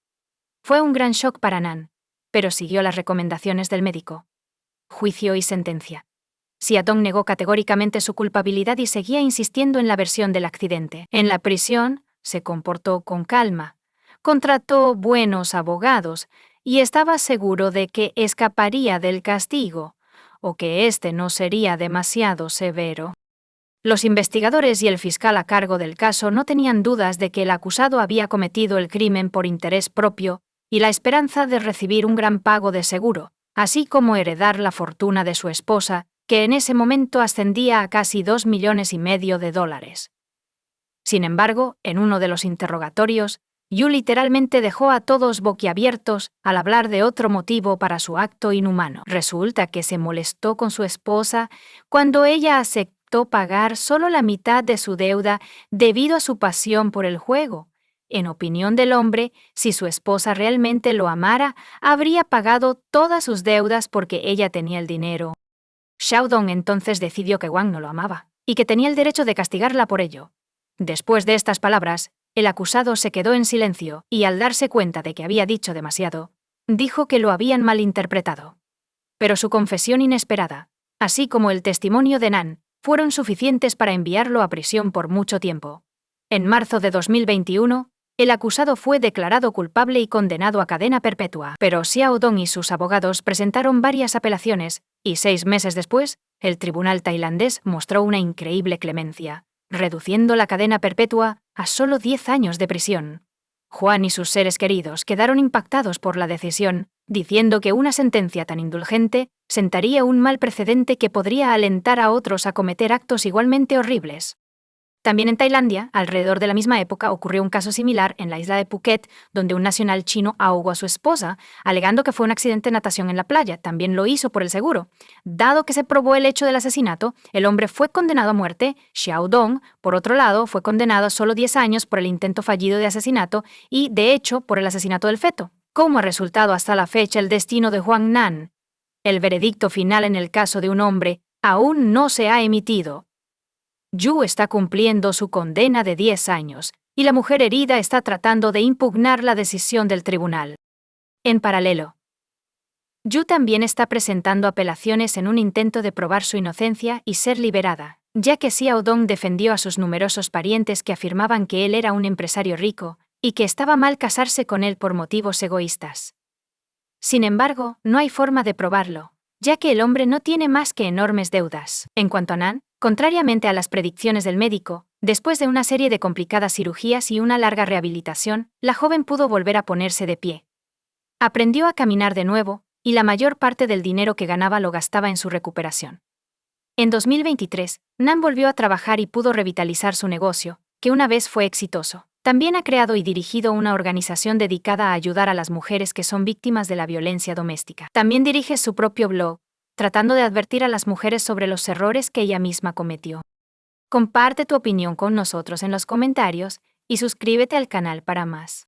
Speaker 1: Fue un gran shock para Nan, pero siguió las recomendaciones del médico. Juicio y sentencia. Xiaodong negó categóricamente su culpabilidad y seguía insistiendo en la versión del accidente. En la prisión, se comportó con calma, contrató buenos abogados y estaba seguro de que escaparía del castigo, o que éste no sería demasiado severo. Los investigadores y el fiscal a cargo del caso no tenían dudas de que el acusado había cometido el crimen por interés propio y la esperanza de recibir un gran pago de seguro, así como heredar la fortuna de su esposa, que en ese momento ascendía a casi $2,5 millones. Sin embargo, en uno de los interrogatorios, Yu literalmente dejó a todos boquiabiertos al hablar de otro motivo para su acto inhumano. Resulta que se molestó con su esposa cuando ella aceptó pagar solo la mitad de su deuda debido a su pasión por el juego. En opinión del hombre, si su esposa realmente lo amara, habría pagado todas sus deudas porque ella tenía el dinero. Xiaodong entonces decidió que Wang no lo amaba, y que tenía el derecho de castigarla por ello. Después de estas palabras, el acusado se quedó en silencio y al darse cuenta de que había dicho demasiado, dijo que lo habían malinterpretado. Pero su confesión inesperada, así como el testimonio de Nan, fueron suficientes para enviarlo a prisión por mucho tiempo. En marzo de 2021, el acusado fue declarado culpable y condenado a cadena perpetua, pero Xiaodong y sus abogados presentaron varias apelaciones, y 6 meses después, el tribunal tailandés mostró una increíble clemencia, reduciendo la cadena perpetua a solo 10 años de prisión. Juan y sus seres queridos quedaron impactados por la decisión, diciendo que una sentencia tan indulgente sentaría un mal precedente que podría alentar a otros a cometer actos igualmente horribles. También en Tailandia, alrededor de la misma época, ocurrió un caso similar en la isla de Phuket, donde un nacional chino ahogó a su esposa, alegando que fue un accidente de natación en la playa. También lo hizo por el seguro. Dado que se probó el hecho del asesinato, el hombre fue condenado a muerte. Xiaodong, por otro lado, fue condenado a solo 10 años por el intento fallido de asesinato y, de hecho, por el asesinato del feto. ¿Cómo ha resultado hasta la fecha el destino de Huang Nan? El veredicto final en el caso de un hombre aún no se ha emitido. Yu está cumpliendo su condena de 10 años, y la mujer herida está tratando de impugnar la decisión del tribunal. En paralelo, Yu también está presentando apelaciones en un intento de probar su inocencia y ser liberada, ya que Xiaodong defendió a sus numerosos parientes que afirmaban que él era un empresario rico y que estaba mal casarse con él por motivos egoístas. Sin embargo, no hay forma de probarlo, ya que el hombre no tiene más que enormes deudas. En cuanto a Nan, contrariamente a las predicciones del médico, después de una serie de complicadas cirugías y una larga rehabilitación, la joven pudo volver a ponerse de pie. Aprendió a caminar de nuevo, y la mayor parte del dinero que ganaba lo gastaba en su recuperación. En 2023, Nan volvió a trabajar y pudo revitalizar su negocio, que una vez fue exitoso. También ha creado y dirigido una organización dedicada a ayudar a las mujeres que son víctimas de la violencia doméstica. También dirige su propio blog, tratando de advertir a las mujeres sobre los errores que ella misma cometió. Comparte tu opinión con nosotros en los comentarios y suscríbete al canal para más.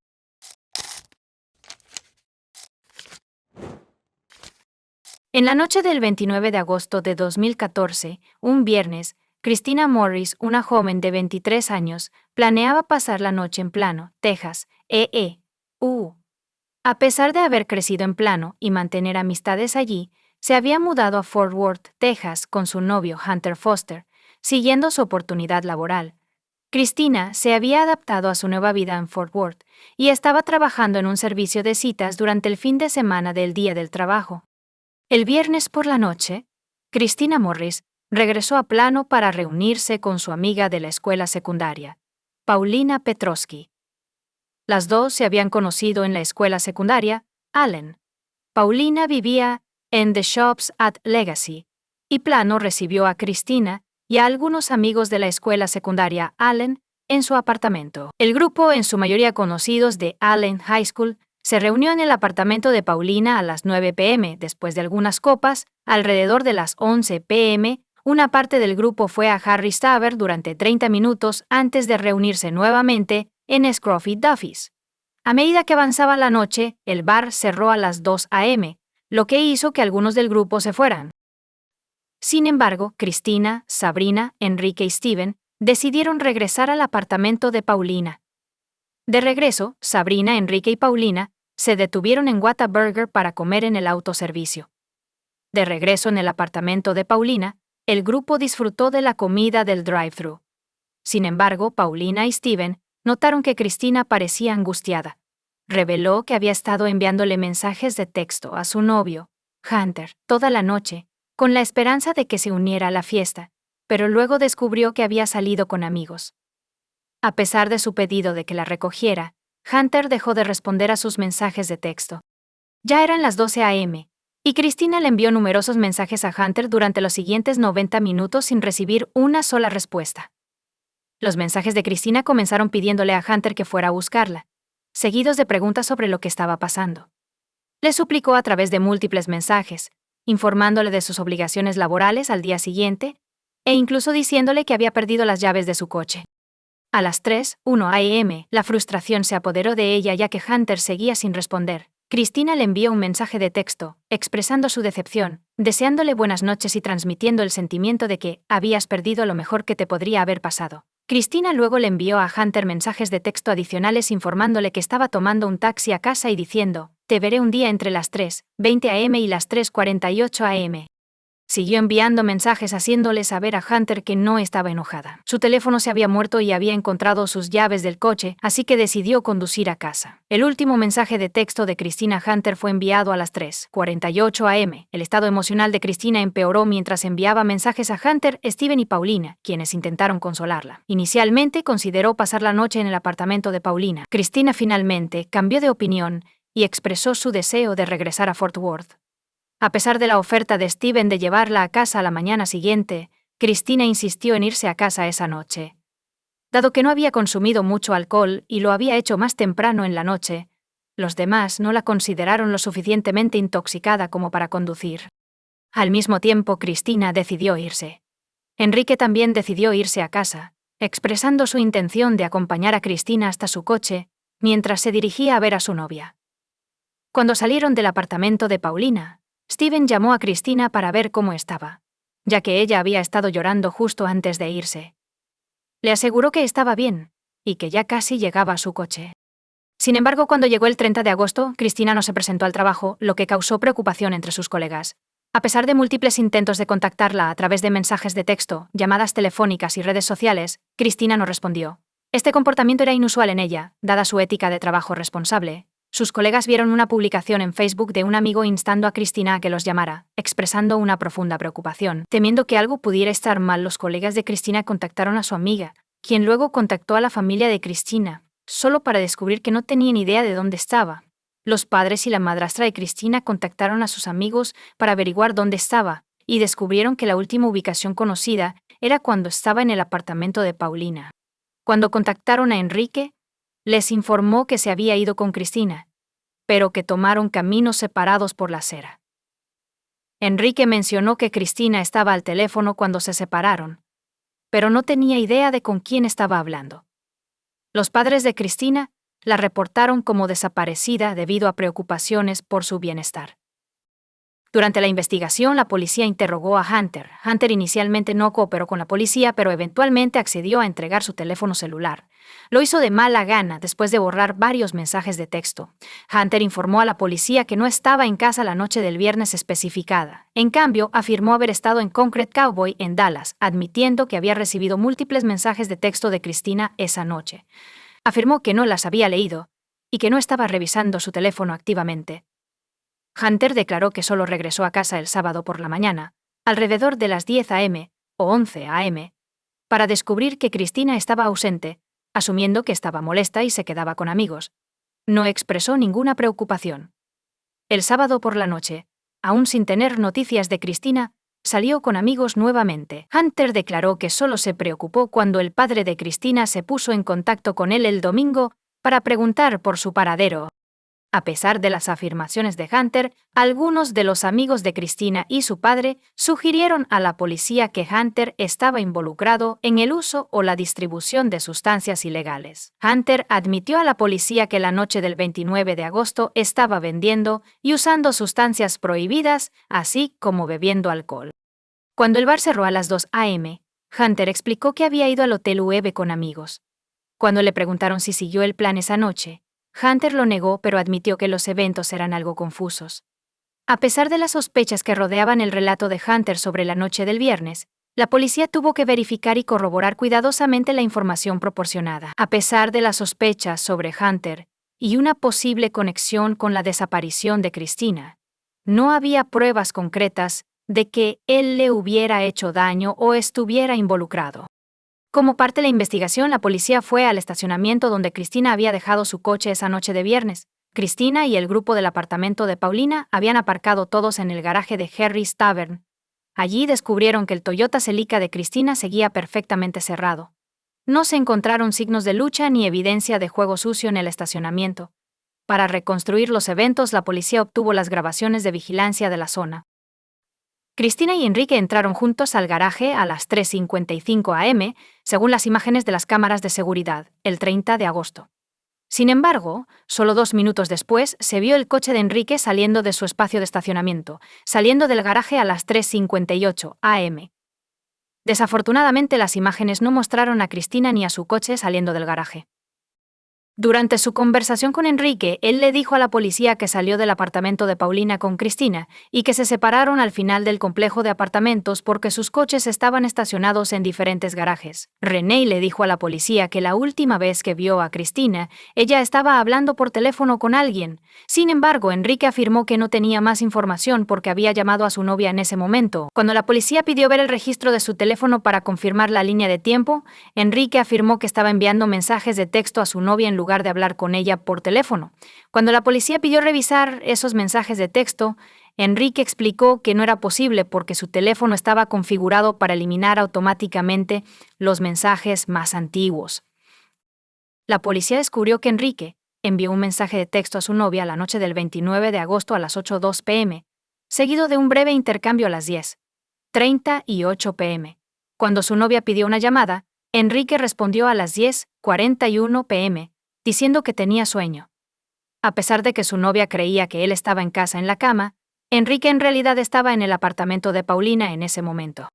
Speaker 1: En la noche del 29 de agosto de 2014, un viernes, Christina Morris, una joven de 23 años, planeaba pasar la noche en Plano, Texas, A pesar de haber crecido en Plano y mantener amistades allí, se había mudado a Fort Worth, Texas, con su novio Hunter Foster, siguiendo su oportunidad laboral. Christina se había adaptado a su nueva vida en Fort Worth y estaba trabajando en un servicio de citas durante el fin de semana del Día del Trabajo. El viernes por la noche, Christina Morris regresó a Plano para reunirse con su amiga de la escuela secundaria, Paulina Petrosky. Las dos se habían conocido en la escuela secundaria, Allen. Paulina vivía en The Shops at Legacy, y Plano recibió a Christina y a algunos amigos de la escuela secundaria Allen en su apartamento. El grupo, en su mayoría conocidos de Allen High School, se reunió en el apartamento de Paulina a las 9 p.m. Después de algunas copas, alrededor de las 11 p.m., una parte del grupo fue a Harry's Tavern durante 30 minutos antes de reunirse nuevamente en Scruffy Duffy's. A medida que avanzaba la noche, el bar cerró a las 2 a.m., lo que hizo que algunos del grupo se fueran. Sin embargo, Christina, Sabrina, Enrique y Steven decidieron regresar al apartamento de Paulina. De regreso, Sabrina, Enrique y Paulina se detuvieron en Whataburger para comer en el autoservicio. De regreso en el apartamento de Paulina, el grupo disfrutó de la comida del drive-thru. Sin embargo, Paulina y Steven notaron que Christina parecía angustiada. Reveló que había estado enviándole mensajes de texto a su novio, Hunter, toda la noche, con la esperanza de que se uniera a la fiesta, pero luego descubrió que había salido con amigos. A pesar de su pedido de que la recogiera, Hunter dejó de responder a sus mensajes de texto. Ya eran las 12 a.m., y Christina le envió numerosos mensajes a Hunter durante los siguientes 90 minutos sin recibir una sola respuesta. Los mensajes de Christina comenzaron pidiéndole a Hunter que fuera a buscarla, seguidos de preguntas sobre lo que estaba pasando. Le suplicó a través de múltiples mensajes, informándole de sus obligaciones laborales al día siguiente, e incluso diciéndole que había perdido las llaves de su coche. A las 3:01 a.m., la frustración se apoderó de ella ya que Hunter seguía sin responder. Christina le envió un mensaje de texto, expresando su decepción, deseándole buenas noches y transmitiendo el sentimiento de que habías perdido lo mejor que te podría haber pasado. Christina luego le envió a Hunter mensajes de texto adicionales informándole que estaba tomando un taxi a casa y diciendo, «Te veré un día entre las 3:20 a.m. y las 3:48 a.m». Siguió enviando mensajes haciéndole saber a Hunter que no estaba enojada. Su teléfono se había muerto y había encontrado sus llaves del coche, así que decidió conducir a casa. El último mensaje de texto de Christina a Hunter fue enviado a las 3:48 a.m. El estado emocional de Christina empeoró mientras enviaba mensajes a Hunter, Steven y Paulina, quienes intentaron consolarla. Inicialmente consideró pasar la noche en el apartamento de Paulina. Christina finalmente cambió de opinión y expresó su deseo de regresar a Fort Worth. A pesar de la oferta de Steven de llevarla a casa a la mañana siguiente, Christina insistió en irse a casa esa noche. Dado que no había consumido mucho alcohol y lo había hecho más temprano en la noche, los demás no la consideraron lo suficientemente intoxicada como para conducir. Al mismo tiempo, Christina decidió irse. Enrique también decidió irse a casa, expresando su intención de acompañar a Christina hasta su coche mientras se dirigía a ver a su novia. Cuando salieron del apartamento de Paulina, Steven llamó a Christina para ver cómo estaba, ya que ella había estado llorando justo antes de irse. Le aseguró que estaba bien y que ya casi llegaba a su coche. Sin embargo, cuando llegó el 30 de agosto, Christina no se presentó al trabajo, lo que causó preocupación entre sus colegas. A pesar de múltiples intentos de contactarla a través de mensajes de texto, llamadas telefónicas y redes sociales, Christina no respondió. Este comportamiento era inusual en ella, dada su ética de trabajo responsable. Sus colegas vieron una publicación en Facebook de un amigo instando a Christina a que los llamara, expresando una profunda preocupación. Temiendo que algo pudiera estar mal, los colegas de Christina contactaron a su amiga, quien luego contactó a la familia de Christina, solo para descubrir que no tenían idea de dónde estaba. Los padres y la madrastra de Christina contactaron a sus amigos para averiguar dónde estaba, y descubrieron que la última ubicación conocida era cuando estaba en el apartamento de Paulina. Cuando contactaron a Enrique, les informó que se había ido con Christina, pero que tomaron caminos separados por la acera. Enrique mencionó que Christina estaba al teléfono cuando se separaron, pero no tenía idea de con quién estaba hablando. Los padres de Christina la reportaron como desaparecida debido a preocupaciones por su bienestar. Durante la investigación, la policía interrogó a Hunter. Hunter inicialmente no cooperó con la policía, pero eventualmente accedió a entregar su teléfono celular. Lo hizo de mala gana después de borrar varios mensajes de texto. Hunter informó a la policía que no estaba en casa la noche del viernes especificada. En cambio, afirmó haber estado en Concrete Cowboy en Dallas, admitiendo que había recibido múltiples mensajes de texto de Christina esa noche. Afirmó que no las había leído y que no estaba revisando su teléfono activamente. Hunter declaró que solo regresó a casa el sábado por la mañana, alrededor de las 10 a.m. o 11 a.m., para descubrir que Christina estaba ausente, asumiendo que estaba molesta y se quedaba con amigos. No expresó ninguna preocupación. El sábado por la noche, aún sin tener noticias de Christina, salió con amigos nuevamente. Hunter declaró que solo se preocupó cuando el padre de Christina se puso en contacto con él el domingo para preguntar por su paradero. A pesar de las afirmaciones de Hunter, algunos de los amigos de Christina y su padre sugirieron a la policía que Hunter estaba involucrado en el uso o la distribución de sustancias ilegales. Hunter admitió a la policía que la noche del 29 de agosto estaba vendiendo y usando sustancias prohibidas, así como bebiendo alcohol. Cuando el bar cerró a las 2 a.m., Hunter explicó que había ido al Hotel UEB con amigos. Cuando le preguntaron si siguió el plan esa noche, Hunter lo negó, pero admitió que los eventos eran algo confusos. A pesar de las sospechas que rodeaban el relato de Hunter sobre la noche del viernes, la policía tuvo que verificar y corroborar cuidadosamente la información proporcionada. A pesar de las sospechas sobre Hunter y una posible conexión con la desaparición de Christina, no había pruebas concretas de que él le hubiera hecho daño o estuviera involucrado. Como parte de la investigación, la policía fue al estacionamiento donde Christina había dejado su coche esa noche de viernes. Christina y el grupo del apartamento de Paulina habían aparcado todos en el garaje de Harry's Tavern. Allí descubrieron que el Toyota Celica de Christina seguía perfectamente cerrado. No se encontraron signos de lucha ni evidencia de juego sucio en el estacionamiento. Para reconstruir los eventos, la policía obtuvo las grabaciones de vigilancia de la zona. Christina y Enrique entraron juntos al garaje a las 3:55 a.m., según las imágenes de las cámaras de seguridad, el 30 de agosto. Sin embargo, solo 2 minutos después se vio el coche de Enrique saliendo de su espacio de estacionamiento, saliendo del garaje a las 3:58 a.m. Desafortunadamente, las imágenes no mostraron a Christina ni a su coche saliendo del garaje. Durante su conversación con Enrique, él le dijo a la policía que salió del apartamento de Paulina con Christina y que se separaron al final del complejo de apartamentos porque sus coches estaban estacionados en diferentes garajes. Renee le dijo a la policía que la última vez que vio a Christina, ella estaba hablando por teléfono con alguien. Sin embargo, Enrique afirmó que no tenía más información porque había llamado a su novia en ese momento. Cuando la policía pidió ver el registro de su teléfono para confirmar la línea de tiempo, Enrique afirmó que estaba enviando mensajes de texto a su novia en lugar de hablar con ella por teléfono. Cuando la policía pidió revisar esos mensajes de texto, Enrique explicó que no era posible porque su teléfono estaba configurado para eliminar automáticamente los mensajes más antiguos. La policía descubrió que Enrique envió un mensaje de texto a su novia la noche del 29 de agosto a las 8:02 p.m., seguido de un breve intercambio a las 10:30 y 8 p.m. Cuando su novia pidió una llamada, Enrique respondió a las 10:41 p.m., diciendo que tenía sueño. A pesar de que su novia creía que él estaba en casa en la cama, Enrique en realidad estaba en el apartamento de Paulina en ese momento.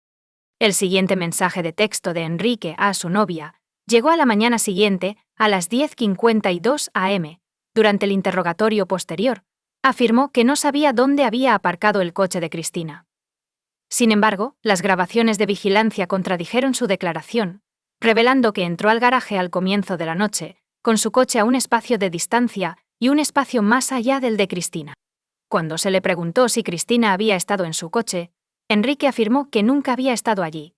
Speaker 1: El siguiente mensaje de texto de Enrique a su novia llegó a la mañana siguiente, a las 10:52 a.m. Durante el interrogatorio posterior, afirmó que no sabía dónde había aparcado el coche de Christina. Sin embargo, las grabaciones de vigilancia contradijeron su declaración, revelando que entró al garaje al comienzo de la noche, con su coche a un espacio de distancia y un espacio más allá del de Christina. Cuando se le preguntó si Christina había estado en su coche, Enrique afirmó que nunca había estado allí.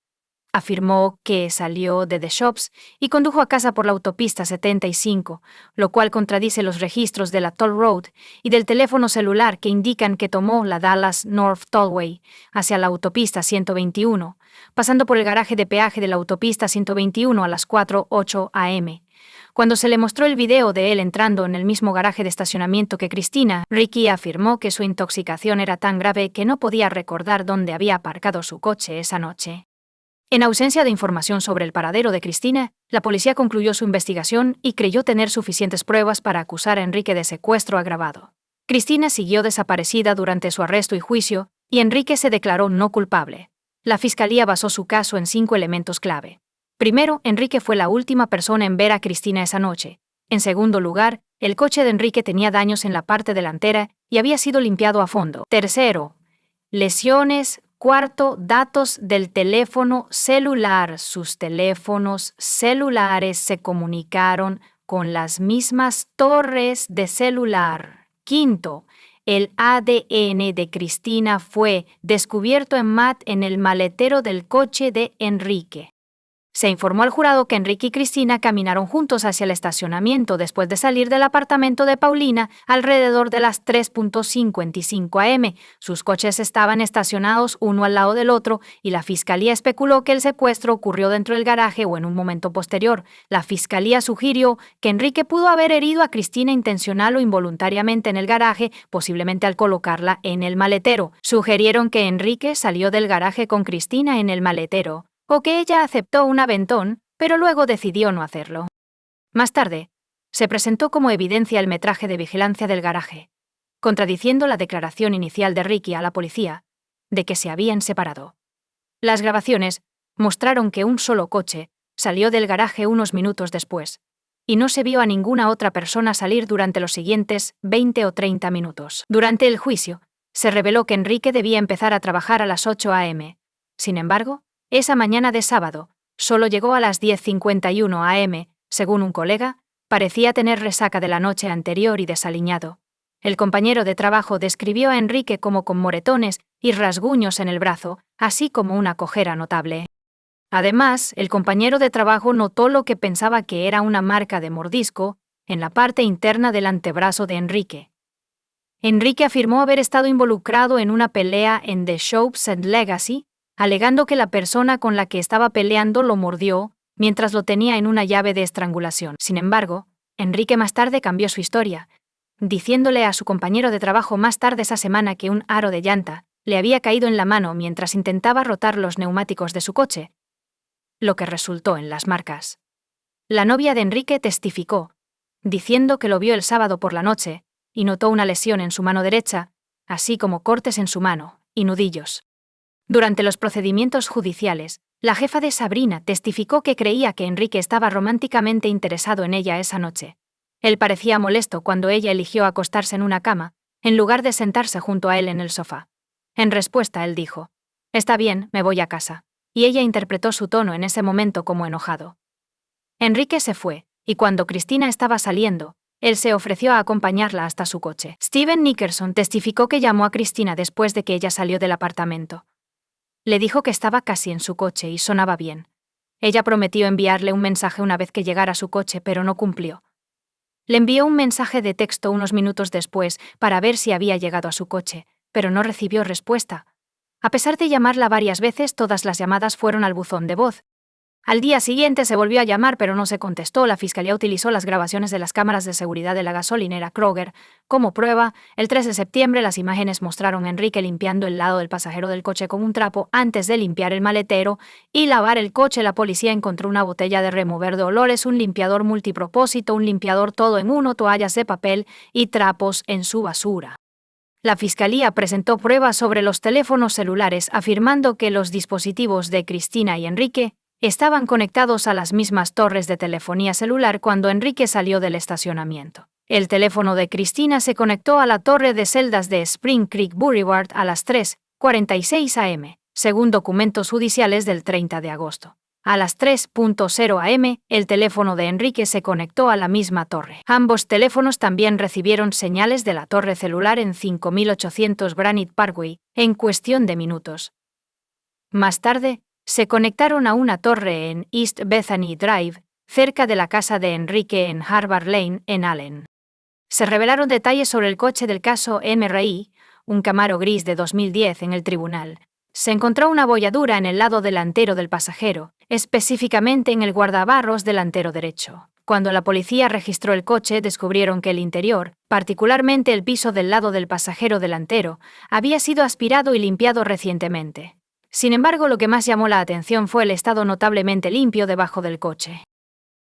Speaker 1: Afirmó que salió de The Shops y condujo a casa por la autopista 75, lo cual contradice los registros de la Toll Road y del teléfono celular que indican que tomó la Dallas North Tollway hacia la autopista 121, pasando por el garaje de peaje de la autopista 121 a las 4:08 a.m. Cuando se le mostró el video de él entrando en el mismo garaje de estacionamiento que Christina, Ricky afirmó que su intoxicación era tan grave que no podía recordar dónde había aparcado su coche esa noche. En ausencia de información sobre el paradero de Christina, la policía concluyó su investigación y creyó tener suficientes pruebas para acusar a Enrique de secuestro agravado. Cristina siguió desaparecida durante su arresto y juicio, y Enrique se declaró no culpable. La fiscalía basó su caso en 5 elementos clave. Primero, Enrique fue la última persona en ver a Cristina esa noche. En segundo lugar, el coche de Enrique tenía daños en la parte delantera y había sido limpiado a fondo. Tercero, lesiones. Cuarto, datos del teléfono celular. Sus teléfonos celulares se comunicaron con las mismas torres de celular. Quinto, el ADN de Cristina fue descubierto en el maletero del coche de Enrique. Se informó al jurado que Enrique y Cristina caminaron juntos hacia el estacionamiento después de salir del apartamento de Paulina alrededor de las 3:55 am. Sus coches estaban estacionados uno al lado del otro y la fiscalía especuló que el secuestro ocurrió dentro del garaje o en un momento posterior. La fiscalía sugirió que Enrique pudo haber herido a Cristina intencional o involuntariamente en el garaje, posiblemente al colocarla en el maletero. Sugirieron que Enrique salió del garaje con Cristina en el maletero, o que ella aceptó un aventón, pero luego decidió no hacerlo. Más tarde, se presentó como evidencia el metraje de vigilancia del garaje, contradiciendo la declaración inicial de Ricky a la policía de que se habían separado. Las grabaciones mostraron que un solo coche salió del garaje unos minutos después, y no se vio a ninguna otra persona salir durante los siguientes 20 o 30 minutos. Durante el juicio, se reveló que Enrique debía empezar a trabajar a las 8 am. Sin embargo, esa mañana de sábado, solo llegó a las 10:51 am, según un colega, parecía tener resaca de la noche anterior y desaliñado. El compañero de trabajo describió a Enrique como con moretones y rasguños en el brazo, así como una cojera notable. Además, el compañero de trabajo notó lo que pensaba que era una marca de mordisco en la parte interna del antebrazo de Enrique. Enrique afirmó haber estado involucrado en una pelea en The Shops and Legacy, alegando que la persona con la que estaba peleando lo mordió mientras lo tenía en una llave de estrangulación. Sin embargo, Enrique más tarde cambió su historia, diciéndole a su compañero de trabajo más tarde esa semana que un aro de llanta le había caído en la mano mientras intentaba rotar los neumáticos de su coche, lo que resultó en las marcas. La novia de Enrique testificó, diciendo que lo vio el sábado por la noche y notó una lesión en su mano derecha, así como cortes en su mano y nudillos. Durante los procedimientos judiciales, la jefa de Sabrina testificó que creía que Enrique estaba románticamente interesado en ella esa noche. Él parecía molesto cuando ella eligió acostarse en una cama, en lugar de sentarse junto a él en el sofá. En respuesta, él dijo: «Está bien, me voy a casa», y ella interpretó su tono en ese momento como enojado. Enrique se fue, y cuando Cristina estaba saliendo, él se ofreció a acompañarla hasta su coche. Steven Nickerson testificó que llamó a Cristina después de que ella salió del apartamento. Le dijo que estaba casi en su coche y sonaba bien. Ella prometió enviarle un mensaje una vez que llegara a su coche, pero no cumplió. Le envió un mensaje de texto unos minutos después para ver si había llegado a su coche, pero no recibió respuesta. A pesar de llamarla varias veces, todas las llamadas fueron al buzón de voz. Al día siguiente se volvió a llamar, pero no se contestó. La fiscalía utilizó las grabaciones de las cámaras de seguridad de la gasolinera Kroger como prueba. El 3 de septiembre, las imágenes mostraron a Enrique limpiando el lado del pasajero del coche con un trapo antes de limpiar el maletero y lavar el coche. La policía encontró una botella de remover de olores, un limpiador multipropósito, un limpiador todo en uno, toallas de papel y trapos en su basura. La fiscalía presentó pruebas sobre los teléfonos celulares, afirmando que los dispositivos de Cristina y Enrique estaban conectados a las mismas torres de telefonía celular cuando Enrique salió del estacionamiento. El teléfono de Cristina se conectó a la torre de celdas de Spring Creek Boulevard a las 3:46 am, según documentos judiciales del 30 de agosto. A las 3:00 am, el teléfono de Enrique se conectó a la misma torre. Ambos teléfonos también recibieron señales de la torre celular en 5800 Granite Parkway, en cuestión de minutos. Más tarde, se conectaron a una torre en East Bethany Drive, cerca de la casa de Enrique en Harvard Lane, en Allen. Se revelaron detalles sobre el coche del caso MRI, un Camaro gris de 2010 en el tribunal. Se encontró una abolladura en el lado delantero del pasajero, específicamente en el guardabarros delantero derecho. Cuando la policía registró el coche, descubrieron que el interior, particularmente el piso del lado del pasajero delantero, había sido aspirado y limpiado recientemente. Sin embargo, lo que más llamó la atención fue el estado notablemente limpio debajo del coche.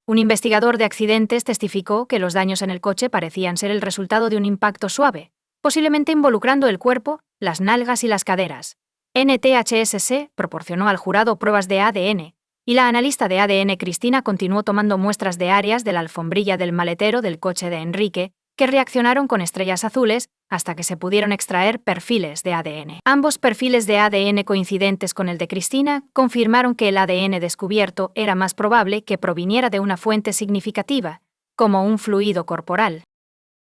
Speaker 1: Un investigador de accidentes testificó que los daños en el coche parecían ser el resultado de un impacto suave, posiblemente involucrando el cuerpo, las nalgas y las caderas. NTHSC proporcionó al jurado pruebas de ADN, y la analista de ADN Cristina continuó tomando muestras de áreas de la alfombrilla del maletero del coche de Enrique, que reaccionaron con estrellas azules hasta que se pudieron extraer perfiles de ADN. Ambos perfiles de ADN coincidentes con el de Cristina confirmaron que el ADN descubierto era más probable que proviniera de una fuente significativa, como un fluido corporal.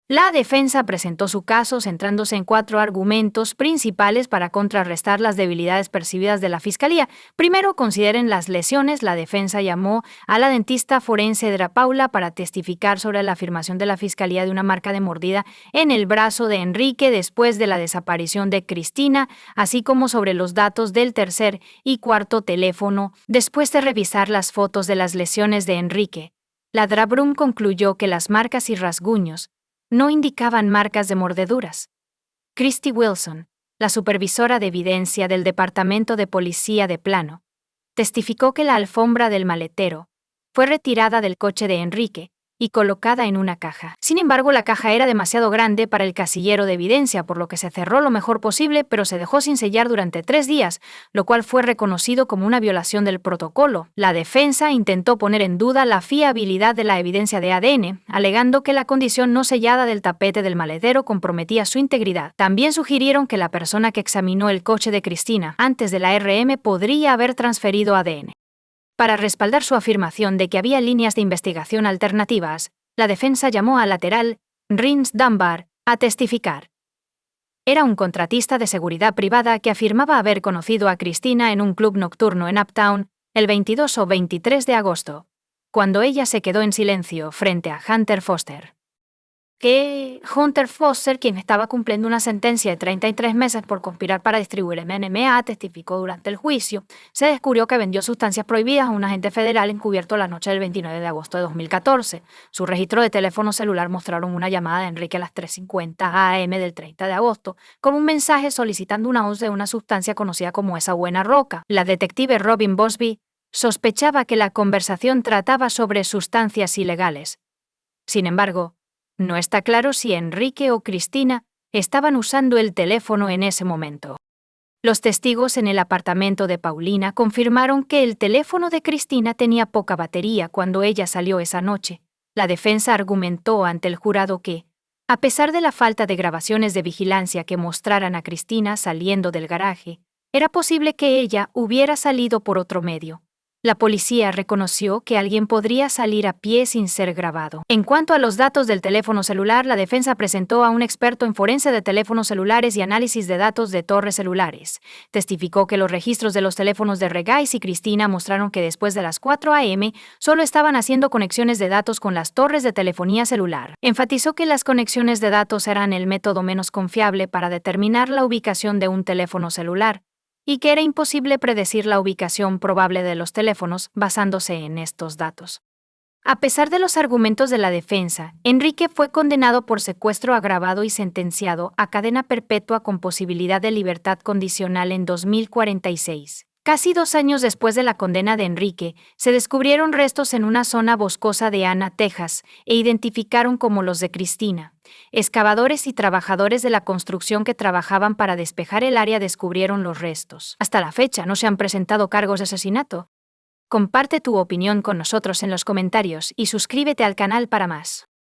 Speaker 1: La defensa presentó su caso centrándose en 4 argumentos principales para contrarrestar las debilidades percibidas de la Fiscalía. Primero, consideren las lesiones. La defensa llamó a la dentista forense Edra Paula para testificar sobre la afirmación de la Fiscalía de una marca de mordida en el brazo de Enrique después de la desaparición de Cristina, así como sobre los datos del tercer y cuarto teléfono después de revisar las fotos de las lesiones de Enrique. La DRABRUM concluyó que las marcas y rasguños no indicaban marcas de mordeduras. Christy Wilson, la supervisora de evidencia del Departamento de Policía de Plano, testificó que la alfombra del maletero fue retirada del coche de Enrique y colocada en una caja. Sin embargo, la caja era demasiado grande para el casillero de evidencia, por lo que se cerró lo mejor posible, pero se dejó sin sellar durante 3 días, lo cual fue reconocido como una violación del protocolo. La defensa intentó poner en duda la fiabilidad de la evidencia de ADN, alegando que la condición no sellada del tapete del maletero comprometía su integridad. También sugirieron que la persona que examinó el coche de Cristina antes de la RM podría haber transferido ADN. Para respaldar su afirmación de que había líneas de investigación alternativas, la defensa llamó al lateral Rhys Dunbar a testificar. Era un contratista de seguridad privada que afirmaba haber conocido a Cristina en un club nocturno en Uptown el 22 o 23 de agosto, cuando ella se quedó en silencio frente a Hunter Foster. Que Hunter Foster, quien estaba cumpliendo una sentencia de 33 meses por conspirar para distribuir MDMA, testificó durante el juicio. Se descubrió que vendió sustancias prohibidas a un agente federal encubierto la noche del 29 de agosto de 2014. Su registro de teléfono celular mostraron una llamada de Enrique a las 3:50 AM del 30 de agosto, con un mensaje solicitando una once de una sustancia conocida como esa buena roca. La detective Robin Bosby sospechaba que la conversación trataba sobre sustancias ilegales. Sin embargo, no está claro si Enrique o Cristina estaban usando el teléfono en ese momento. Los testigos en el apartamento de Paulina confirmaron que el teléfono de Cristina tenía poca batería cuando ella salió esa noche. La defensa argumentó ante el jurado que, a pesar de la falta de grabaciones de vigilancia que mostraran a Cristina saliendo del garaje, era posible que ella hubiera salido por otro medio. La policía reconoció que alguien podría salir a pie sin ser grabado. En cuanto a los datos del teléfono celular, la defensa presentó a un experto en forense de teléfonos celulares y análisis de datos de torres celulares. Testificó que los registros de los teléfonos de Regais y Cristina mostraron que después de las 4 AM solo estaban haciendo conexiones de datos con las torres de telefonía celular. Enfatizó que las conexiones de datos eran el método menos confiable para determinar la ubicación de un teléfono celular, y que era imposible predecir la ubicación probable de los teléfonos basándose en estos datos. A pesar de los argumentos de la defensa, Enrique fue condenado por secuestro agravado y sentenciado a cadena perpetua con posibilidad de libertad condicional en 2046. Casi 2 años después de la condena de Enrique, se descubrieron restos en una zona boscosa de Anna, Texas, e identificaron como los de Cristina. Excavadores y trabajadores de la construcción que trabajaban para despejar el área descubrieron los restos. Hasta la fecha no se han presentado cargos de asesinato. Comparte tu opinión con nosotros en los comentarios y suscríbete al canal para más.